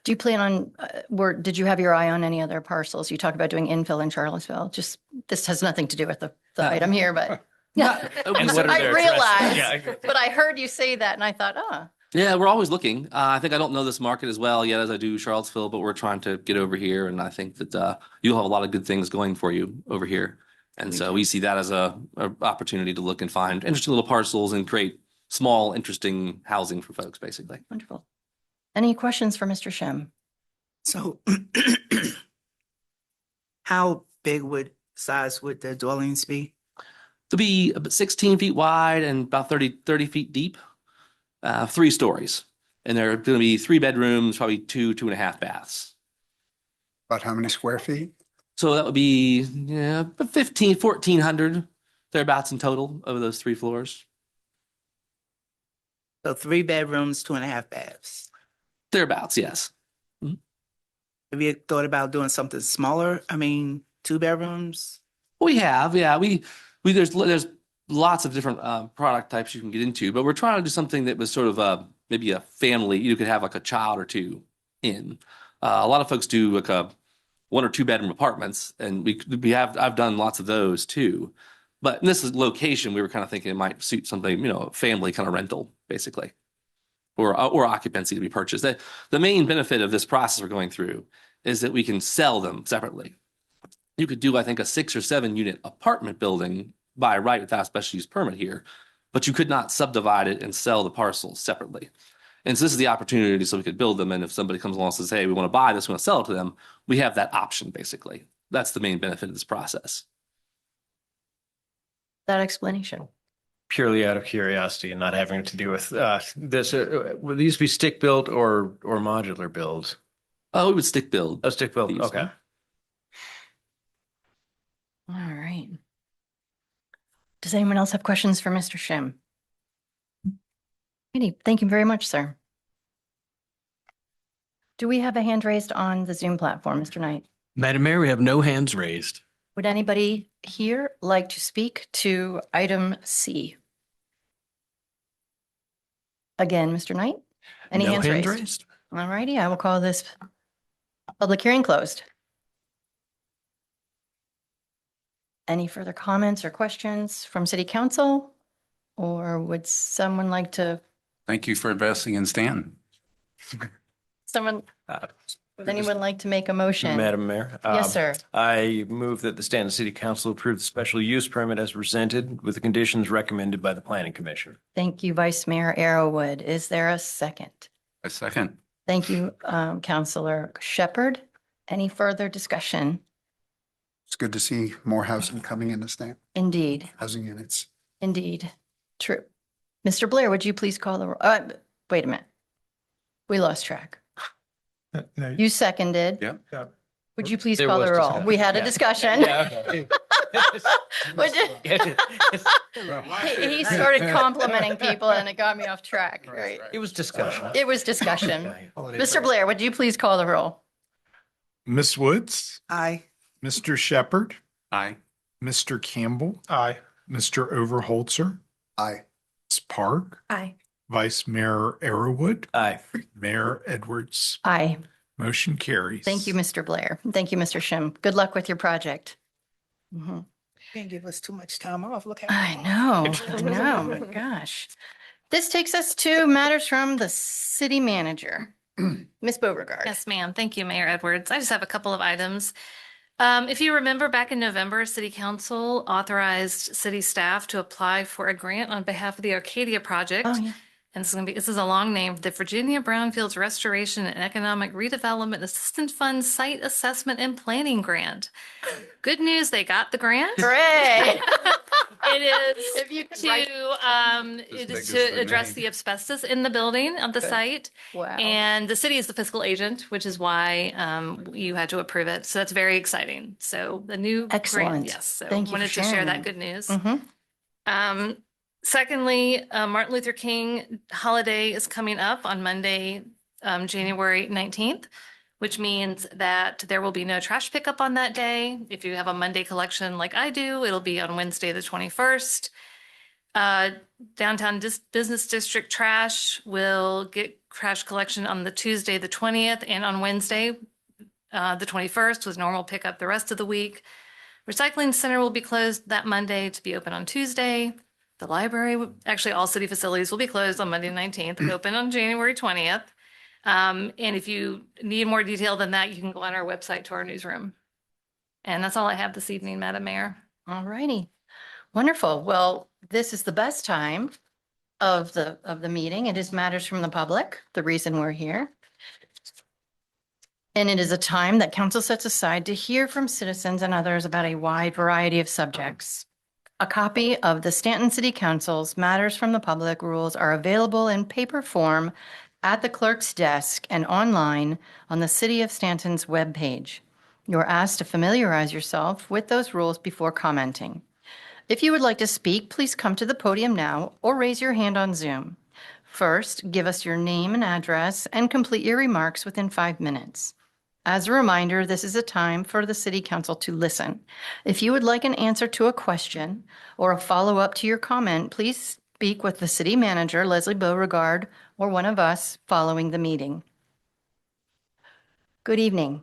Do you plan on, did you have your eye on any other parcels? You talk about doing infill in Charlottesville. Just, this has nothing to do with the item here, but yeah. And what are I their realized, addresses? Yeah. but I heard you say that and I thought, Yeah, we're always looking. I think I don't know this market as well yet as I do Charlottesville, but we're trying to get over here. And I think that you'll have a lot of good things going for you over here. And so we see that as a opportunity to look and find interesting little parcels and create small, interesting housing for folks, basically. Wonderful. Any questions for Mr. Shem? So how big size would the dwellings be? To be about 16 feet wide and about 30 feet deep, 3 stories. And there are going to be 3 bedrooms, probably 2.5 baths. About how many square feet? So that would be, yeah, 1,400 thereabouts in total over those 3 floors. So 3 bedrooms, 2.5 baths. Thereabouts, yes. Have you thought about doing something smaller? I mean, 2 bedrooms? We have, yeah. We there's lots of different product types you can get into, but we're trying to do something that was sort of maybe a family. You could have like a child or 2 in. A lot of folks do like a 1 or 2 bedroom apartments, and I've done lots of those too. But in this location, we were kind of thinking it might suit something, family kind of rental, basically, or occupancy to be purchased. The main benefit of this process we're going through is that we can sell them separately. You could do, I think, a 6 or 7 unit apartment building by right without a special use permit here, but you could not subdivide it and sell the parcels separately. And so this is the opportunity so we could build them. And if somebody comes along and says, hey, we want to buy this, we want to sell it to them, we have that option, basically. That's the main benefit of this process. That explanation. Purely out of curiosity and not having to do with this, would these be stick built or modular builds? Oh, we would stick build. Oh, stick built. These. Okay. All right. Does anyone else have questions for Mr. Shim? Thank you very much, sir. Do we have a hand raised on the Zoom platform, Mr. Knight? Madam Mayor, we have no hands raised. Would anybody here like to speak to item C? Again, Mr. Knight? Any No hands raised? All righty, I will call this public hearing closed. Any further comments or questions from City Council? Or would someone like to, Thank you for investing in Stanton. would anyone like to make a motion? Madam Mayor. Yes, sir. I move that the Stanton City Council approve the special use permit as presented with the conditions recommended by the Planning Commission. Thank you, Vice Mayor Arrowood. Is there a second? A second. Thank you, Councilor Shepherd. Any further discussion? It's good to see more housing coming into Stanton, Indeed, housing units. indeed. True. Mr. Blair, would you please call the, wait a minute. We lost track. No, You seconded. Yeah. yeah. Would you please There call the was roll? discussion. We had a Yeah. discussion. Yeah. Would you- He started complimenting people and it got me off track, right? It was discussion. It was discussion. Mr. Blair, would you please call the roll? Ms. Woods, Aye. Mr. Shepherd, Aye. Mr. Campbell, Aye. Mr. Overholzer, Aye. Ms. Park, Aye. Vice Mayor Arrowood, Aye. Mayor Edwards. Aye. Motion carries. Thank you, Mr. Blair. Thank you, Mr. Shim. Good luck with your project. Mhm. Can't give us too much time off. Look I know, my gosh. This takes us to matters from the city manager. Ms. Beauregard. Yes, ma'am. Thank you, Mayor Edwards. I just have a couple of items. If you remember back in November, City Council authorized city staff to apply for a grant on behalf of the Arcadia project. Oh, yeah. And this is a long name, the Virginia Brownfields Restoration and Economic Redevelopment Assistance Fund Site Assessment and Planning Grant. Good news, they got the grant. Hooray. It is If you could write- it big is as to the address name. the asbestos in the building on the site. Wow. And the city is the fiscal agent, which is why you had to approve it. So that's very exciting. So the new grant, Excellent. yes. So Thank you for wanted to share sharing that that. good news. Mhm. Secondly, Martin Luther King holiday is coming up on Monday, January 19th, which means that there will be no trash pickup on that day. If you have a Monday collection like I do, it'll be on Wednesday, the 21st. Downtown Business District trash will get trash collection on the Tuesday, the 20th, and on Wednesday, the 21st, with normal pickup the rest of the week. Recycling Center will be closed that Monday to be open on Tuesday. The library, actually, all city facilities will be closed on Monday, 19th, and open on January 20th. And if you need more detail than that, you can go on our website to our newsroom. And that's all I have this evening, Madam Mayor. All righty. Wonderful. Well, this is the best time of the meeting. It is matters from the public, the reason we're here. And it is a time that council sets aside to hear from citizens and others about a wide variety of subjects. A copy of the Staunton City Council's Matters from the Public rules are available in paper form at the clerk's desk and online on the City of Staunton's webpage. You are asked to familiarize yourself with those rules before commenting. If you would like to speak, please come to the podium now or raise your hand on Zoom. First, give us your name and address and complete your remarks within 5 minutes. As a reminder, this is a time for the City Council to listen. If you would like an answer to a question or a follow-up to your comment, please speak with the City Manager, Leslie Beauregard, or one of us following the meeting. Good evening.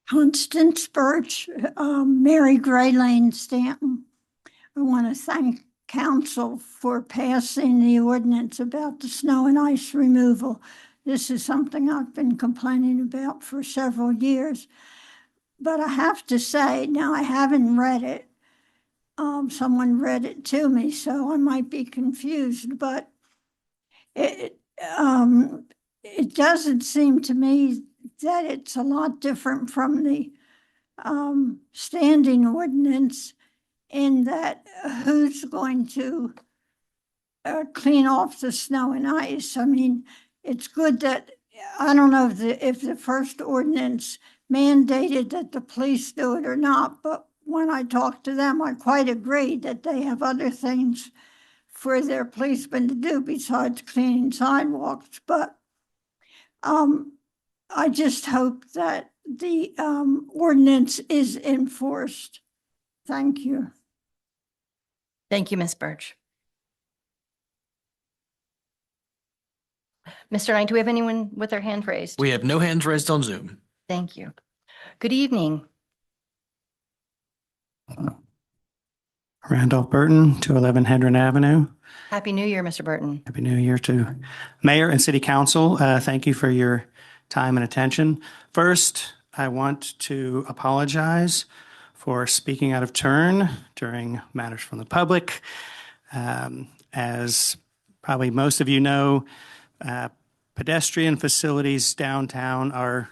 Constance Birch, Mary Gray Lane, Staunton. I want to thank council for passing the ordinance about the snow and ice removal. This is something I've been complaining about for several years. But I have to say, now I haven't read it. Someone read it to me, so I might be confused, but it doesn't seem to me that it's a lot different from the standing ordinance in that who's going to clean off the snow and ice. I mean, it's good that, I don't know if the first ordinance mandated that the police do it or not, but when I talked to them, I quite agreed that they have other things for their policemen to do besides cleaning sidewalks. But I just hope that the ordinance is enforced. Thank you. Thank you, Ms. Birch. Mr. Knight, do we have anyone with their hand raised? We have no hands raised on Zoom. Thank you. Good evening. Randolph Burton, 211 Hendron Avenue. Happy New Year, Mr. Burton. Happy New Year to Mayor and City Council. Thank you for your time and attention. First, I want to apologize for speaking out of turn during matters from the public. As probably most of you know, pedestrian facilities downtown are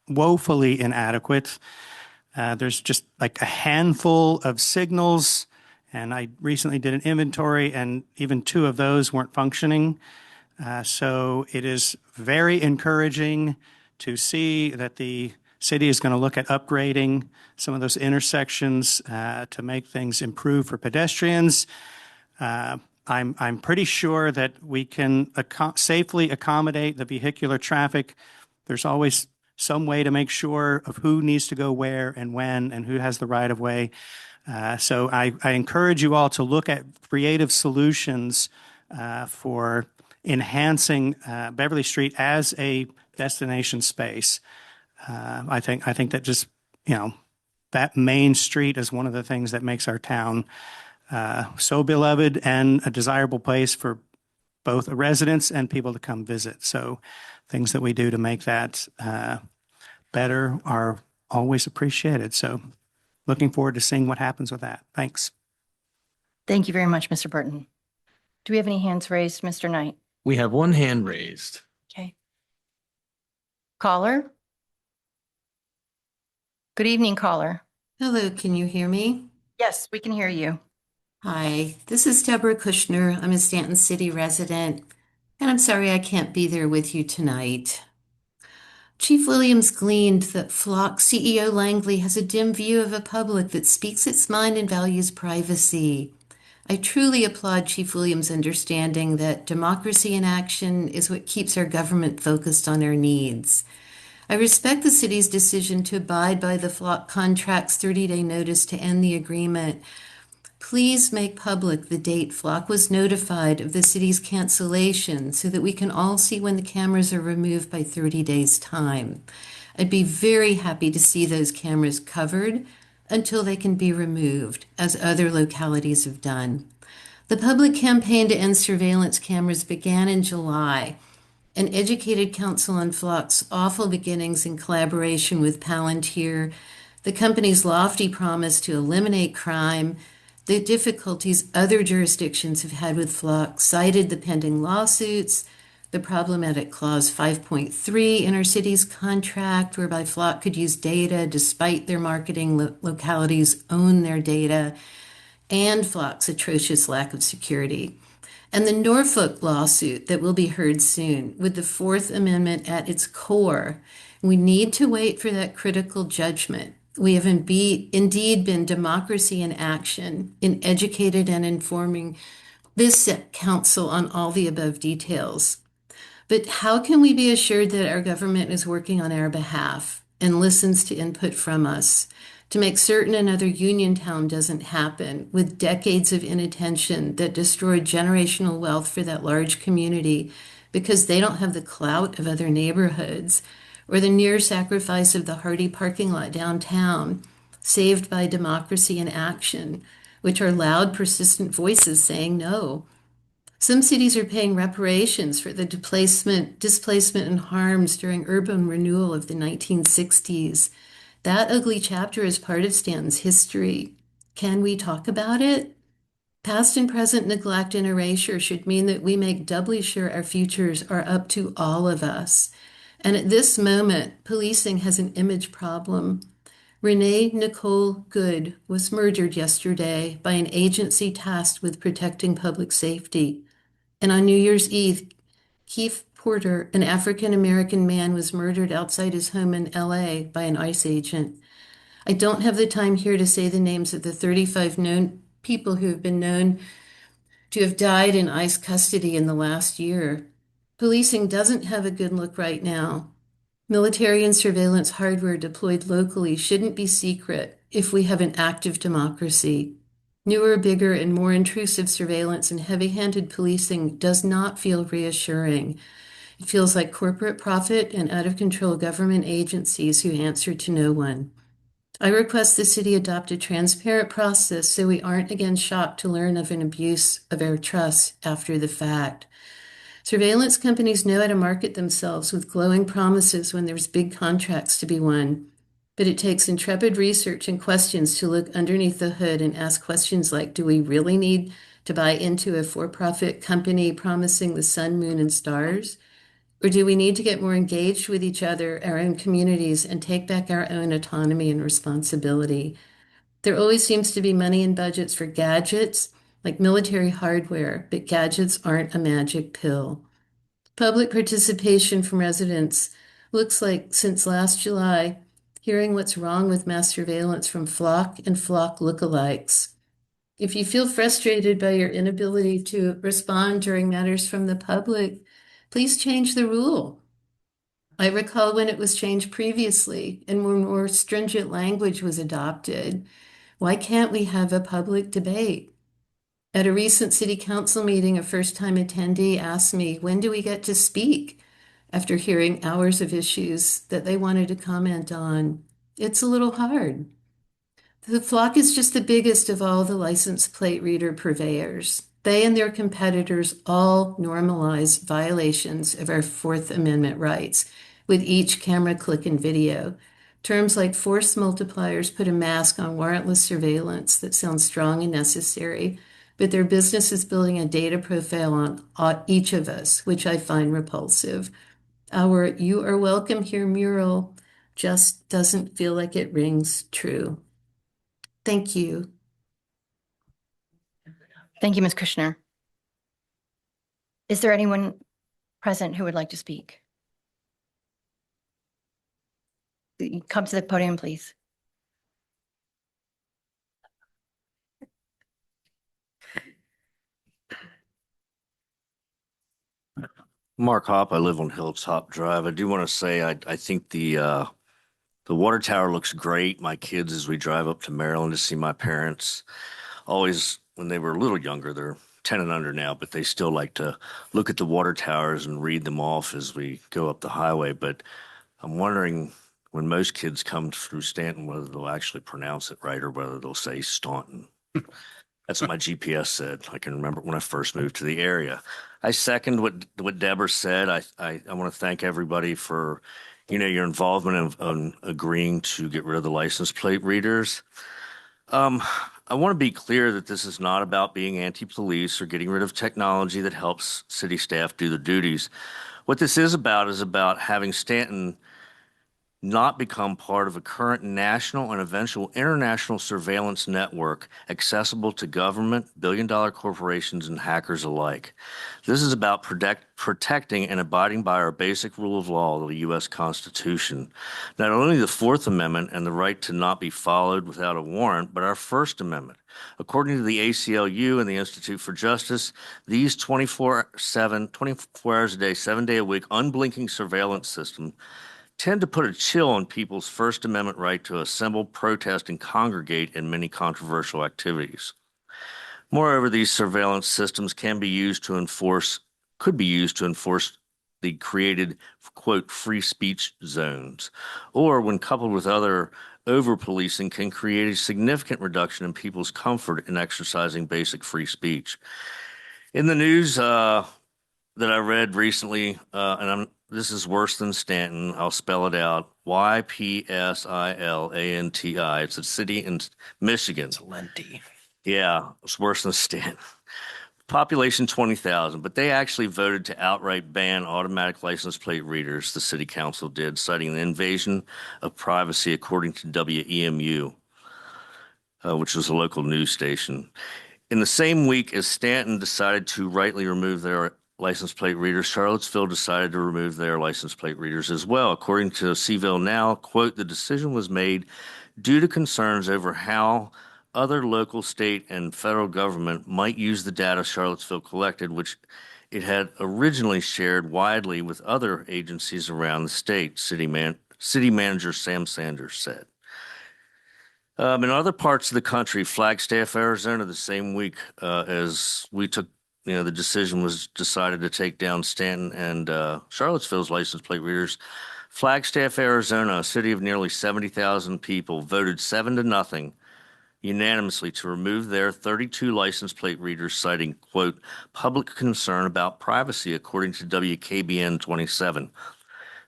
woefully inadequate. There's just like a handful of signals, and I recently did an inventory, and even 2 of those weren't functioning. So it is very encouraging to see that the city is going to look at upgrading some of those intersections to make things improve for pedestrians. I'm pretty sure that we can safely accommodate the vehicular traffic. There's always some way to make sure of who needs to go where and when and who has the right of way. So I encourage you all to look at creative solutions for enhancing Beverly Street as a destination space. I think that just, that main street is one of the things that makes our town so beloved and a desirable place for both residents and people to come visit. So things that we do to make that better are always appreciated. So looking forward to seeing what happens with that. Thanks. Thank you very much, Mr. Burton. Do we have any hands raised, Mr. Knight? We have one hand raised. Okay. Caller? Good evening, caller. Hello, can you hear me? Yes, we can hear you. Hi, this is Deborah Kushner. I'm a Staunton City resident, and I'm sorry I can't be there with you tonight. Chief Williams gleaned that Flock CEO Langley has a dim view of a public that speaks its mind and values privacy. I truly applaud Chief Williams' understanding that democracy in action is what keeps our government focused on our needs. I respect the city's decision to abide by the Flock contract's 30-day notice to end the agreement. Please make public the date Flock was notified of the city's cancellation so that we can all see when the cameras are removed by 30 days' time. I'd be very happy to see those cameras covered until they can be removed, as other localities have done. The public campaign to end surveillance cameras began in July and educated counsel on Flock's awful beginnings in collaboration with Palantir, the company's lofty promise to eliminate crime, the difficulties other jurisdictions have had with Flock, cited the pending lawsuits, the problematic Clause 5.3 in our city's contract, whereby Flock could use data despite their marketing localities own their data, and Flock's atrocious lack of security. And the Norfolk lawsuit that will be heard soon, with the Fourth Amendment at its core. We need to wait for that critical judgment. We have indeed been democracy in action in educated and informing this council on all the above details. But how can we be assured that our government is working on our behalf and listens to input from us to make certain another Uniontown doesn't happen with decades of inattention that destroyed generational wealth for that large community because they don't have the clout of other neighborhoods, or the near sacrifice of the Hardy parking lot downtown, saved by democracy in action, which are loud, persistent voices saying no. Some cities are paying reparations for the displacement and harms during urban renewal of the 1960s. That ugly chapter is part of Staunton's history. Can we talk about it? Past and present neglect and erasure should mean that we make doubly sure our futures are up to all of us. And at this moment, policing has an image problem. Renee Nicole Good was murdered yesterday by an agency tasked with protecting public safety. And on New Year's Eve, Keith Porter, an African-American man, was murdered outside his home in LA by an ICE agent. I don't have the time here to say the names of the 35 known people who have been known to have died in ICE custody in the last year. Policing doesn't have a good look right now. Military and surveillance hardware deployed locally shouldn't be secret if we have an active democracy. Newer, bigger, and more intrusive surveillance and heavy-handed policing does not feel reassuring. It feels like corporate profit and out-of-control government agencies who answer to no one. I request the city adopt a transparent process so we aren't again shocked to learn of an abuse of our trust after the fact. Surveillance companies know how to market themselves with glowing promises when there's big contracts to be won. But it takes intrepid research and questions to look underneath the hood and ask questions like, do we really need to buy into a for-profit company promising the sun, moon, and stars? Or do we need to get more engaged with each other, our own communities, and take back our own autonomy and responsibility? There always seems to be money in budgets for gadgets, like military hardware, but gadgets aren't a magic pill. Public participation from residents looks like since last July, hearing what's wrong with mass surveillance from Flock and Flock lookalikes. If you feel frustrated by your inability to respond during matters from the public, please change the rule. I recall when it was changed previously and when more stringent language was adopted. Why can't we have a public debate? At a recent city council meeting, a first-time attendee asked me, when do we get to speak? After hearing hours of issues that they wanted to comment on. It's a little hard. The Flock is just the biggest of all the license plate reader purveyors. They and their competitors all normalize violations of our Fourth Amendment rights with each camera click and video. Terms like force multipliers put a mask on warrantless surveillance that sounds strong and necessary, but their business is building a data profile on each of us, which I find repulsive. Our "you are welcome here" mural just doesn't feel like it rings true. Thank you. Thank you, Ms. Kushner. Is there anyone present who would like to speak? Come to the podium, please. Mark Hopp, I live on Hilltop Drive. I do want to say I think the water tower looks great. My kids, as we drive up to Maryland to see my parents, always, when they were a little younger, they're 10 and under now, but they still like to look at the water towers and read them off as we go up the highway. But I'm wondering, when most kids come through Staunton, whether they'll actually pronounce it right or whether they'll say Staunton. That's what my GPS said. I can remember when I first moved to the area. I second what Deborah said. I want to thank everybody for, your involvement in agreeing to get rid of the license plate readers. I want to be clear that this is not about being anti-police or getting rid of technology that helps city staff do their duties. What this is about having Staunton not become part of a current national and eventual international surveillance network accessible to government, billion-dollar corporations, and hackers alike. This is about protecting and abiding by our basic rule of law, the U.S. Constitution. Not only the Fourth Amendment and the right to not be followed without a warrant, but our First Amendment. According to the ACLU and the Institute for Justice, these 24 hours a day, 7 day a week, unblinking surveillance system tend to put a chill on people's First Amendment right to assemble, protest, and congregate in many controversial activities. Moreover, these surveillance systems could be used to enforce the created, quote, free speech zones, or when coupled with other over-policing can create a significant reduction in people's comfort in exercising basic free speech. In the news that I read recently, this is worse than Staunton. I'll spell it out. Ypsilanti. It's a city in Michigan. Lenti. Yeah, it's worse than Staunton. Population 20,000, but they actually voted to outright ban automatic license plate readers, the city council did, citing the invasion of privacy, according to WEMU, which was a local news station. In the same week as Staunton decided to rightly remove their license plate readers, Charlottesville decided to remove their license plate readers as well. According to Seaville Now, quote, the decision was made due to concerns over how other local, state, and federal government might use the data Charlottesville collected, which it had originally shared widely with other agencies around the state, City Manager Sam Sanders said. In other parts of the country, Flagstaff, Arizona, the same week as we took, the decision was decided to take down Staunton and Charlottesville's license plate readers. Flagstaff, Arizona, a city of nearly 70,000 people, voted 7-0 unanimously to remove their 32 license plate readers, citing, quote, public concern about privacy, according to WKBN 27.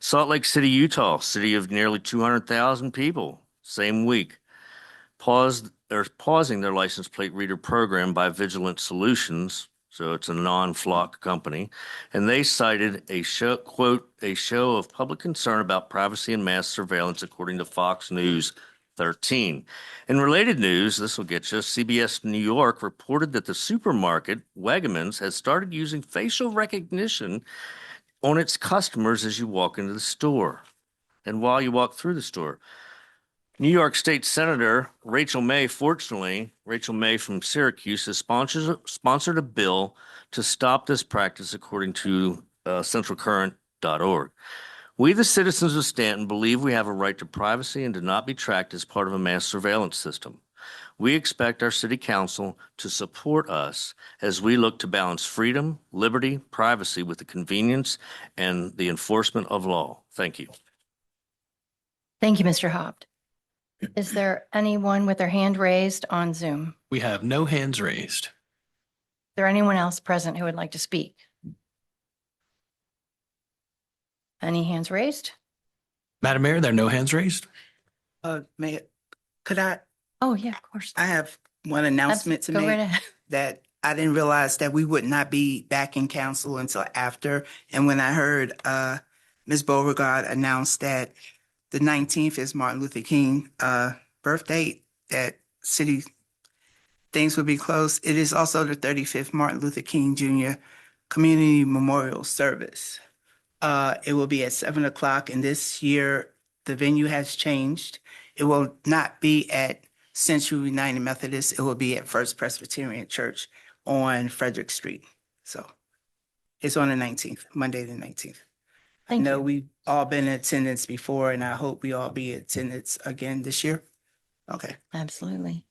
Salt Lake City, Utah, city of nearly 200,000 people, same week, pausing their license plate reader program by Vigilant Solutions. So it's a non-flock company. And they cited a show, quote, a show of public concern about privacy and mass surveillance, according to Fox News 13. In related news, this will get you, CBS New York reported that the supermarket, Wegmans, has started using facial recognition on its customers as you walk into the store and while you walk through the store. New York State Senator Rachel May from Syracuse, has sponsored a bill to stop this practice, according to centralcurrent.org. We, the citizens of Staunton, believe we have a right to privacy and to not be tracked as part of a mass surveillance system. We expect our city council to support us as we look to balance freedom, liberty, privacy with the convenience and the enforcement of law. Thank you. Thank you, Mr. Haupt. Is there anyone with their hand raised on Zoom? We have no hands raised. Is there anyone else present who would like to speak? Any hands raised? Madam Mayor, there are no hands raised. Mayor, could I? Oh, yeah, of course. I have one announcement to Go right make ahead. that I didn't realize that we would not be back in council until after. And when I heard Ms. Beauregard announce that the 19th is Martin Luther King birthday, that city things will be closed. It is also the 35th Martin Luther King Jr. Community Memorial Service. It will be at 7:00, and this year the venue has changed. It will not be at Central United Methodist. It will be at First Presbyterian Church on Frederick Street. So it's on the 19th, Monday the 19th. I know we've all been in attendance before, and I hope we all be in attendance again this year. Okay. Absolutely.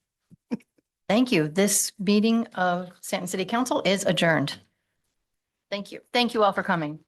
Thank you. This meeting of Staunton City Council is adjourned. Thank you. Thank you all for coming.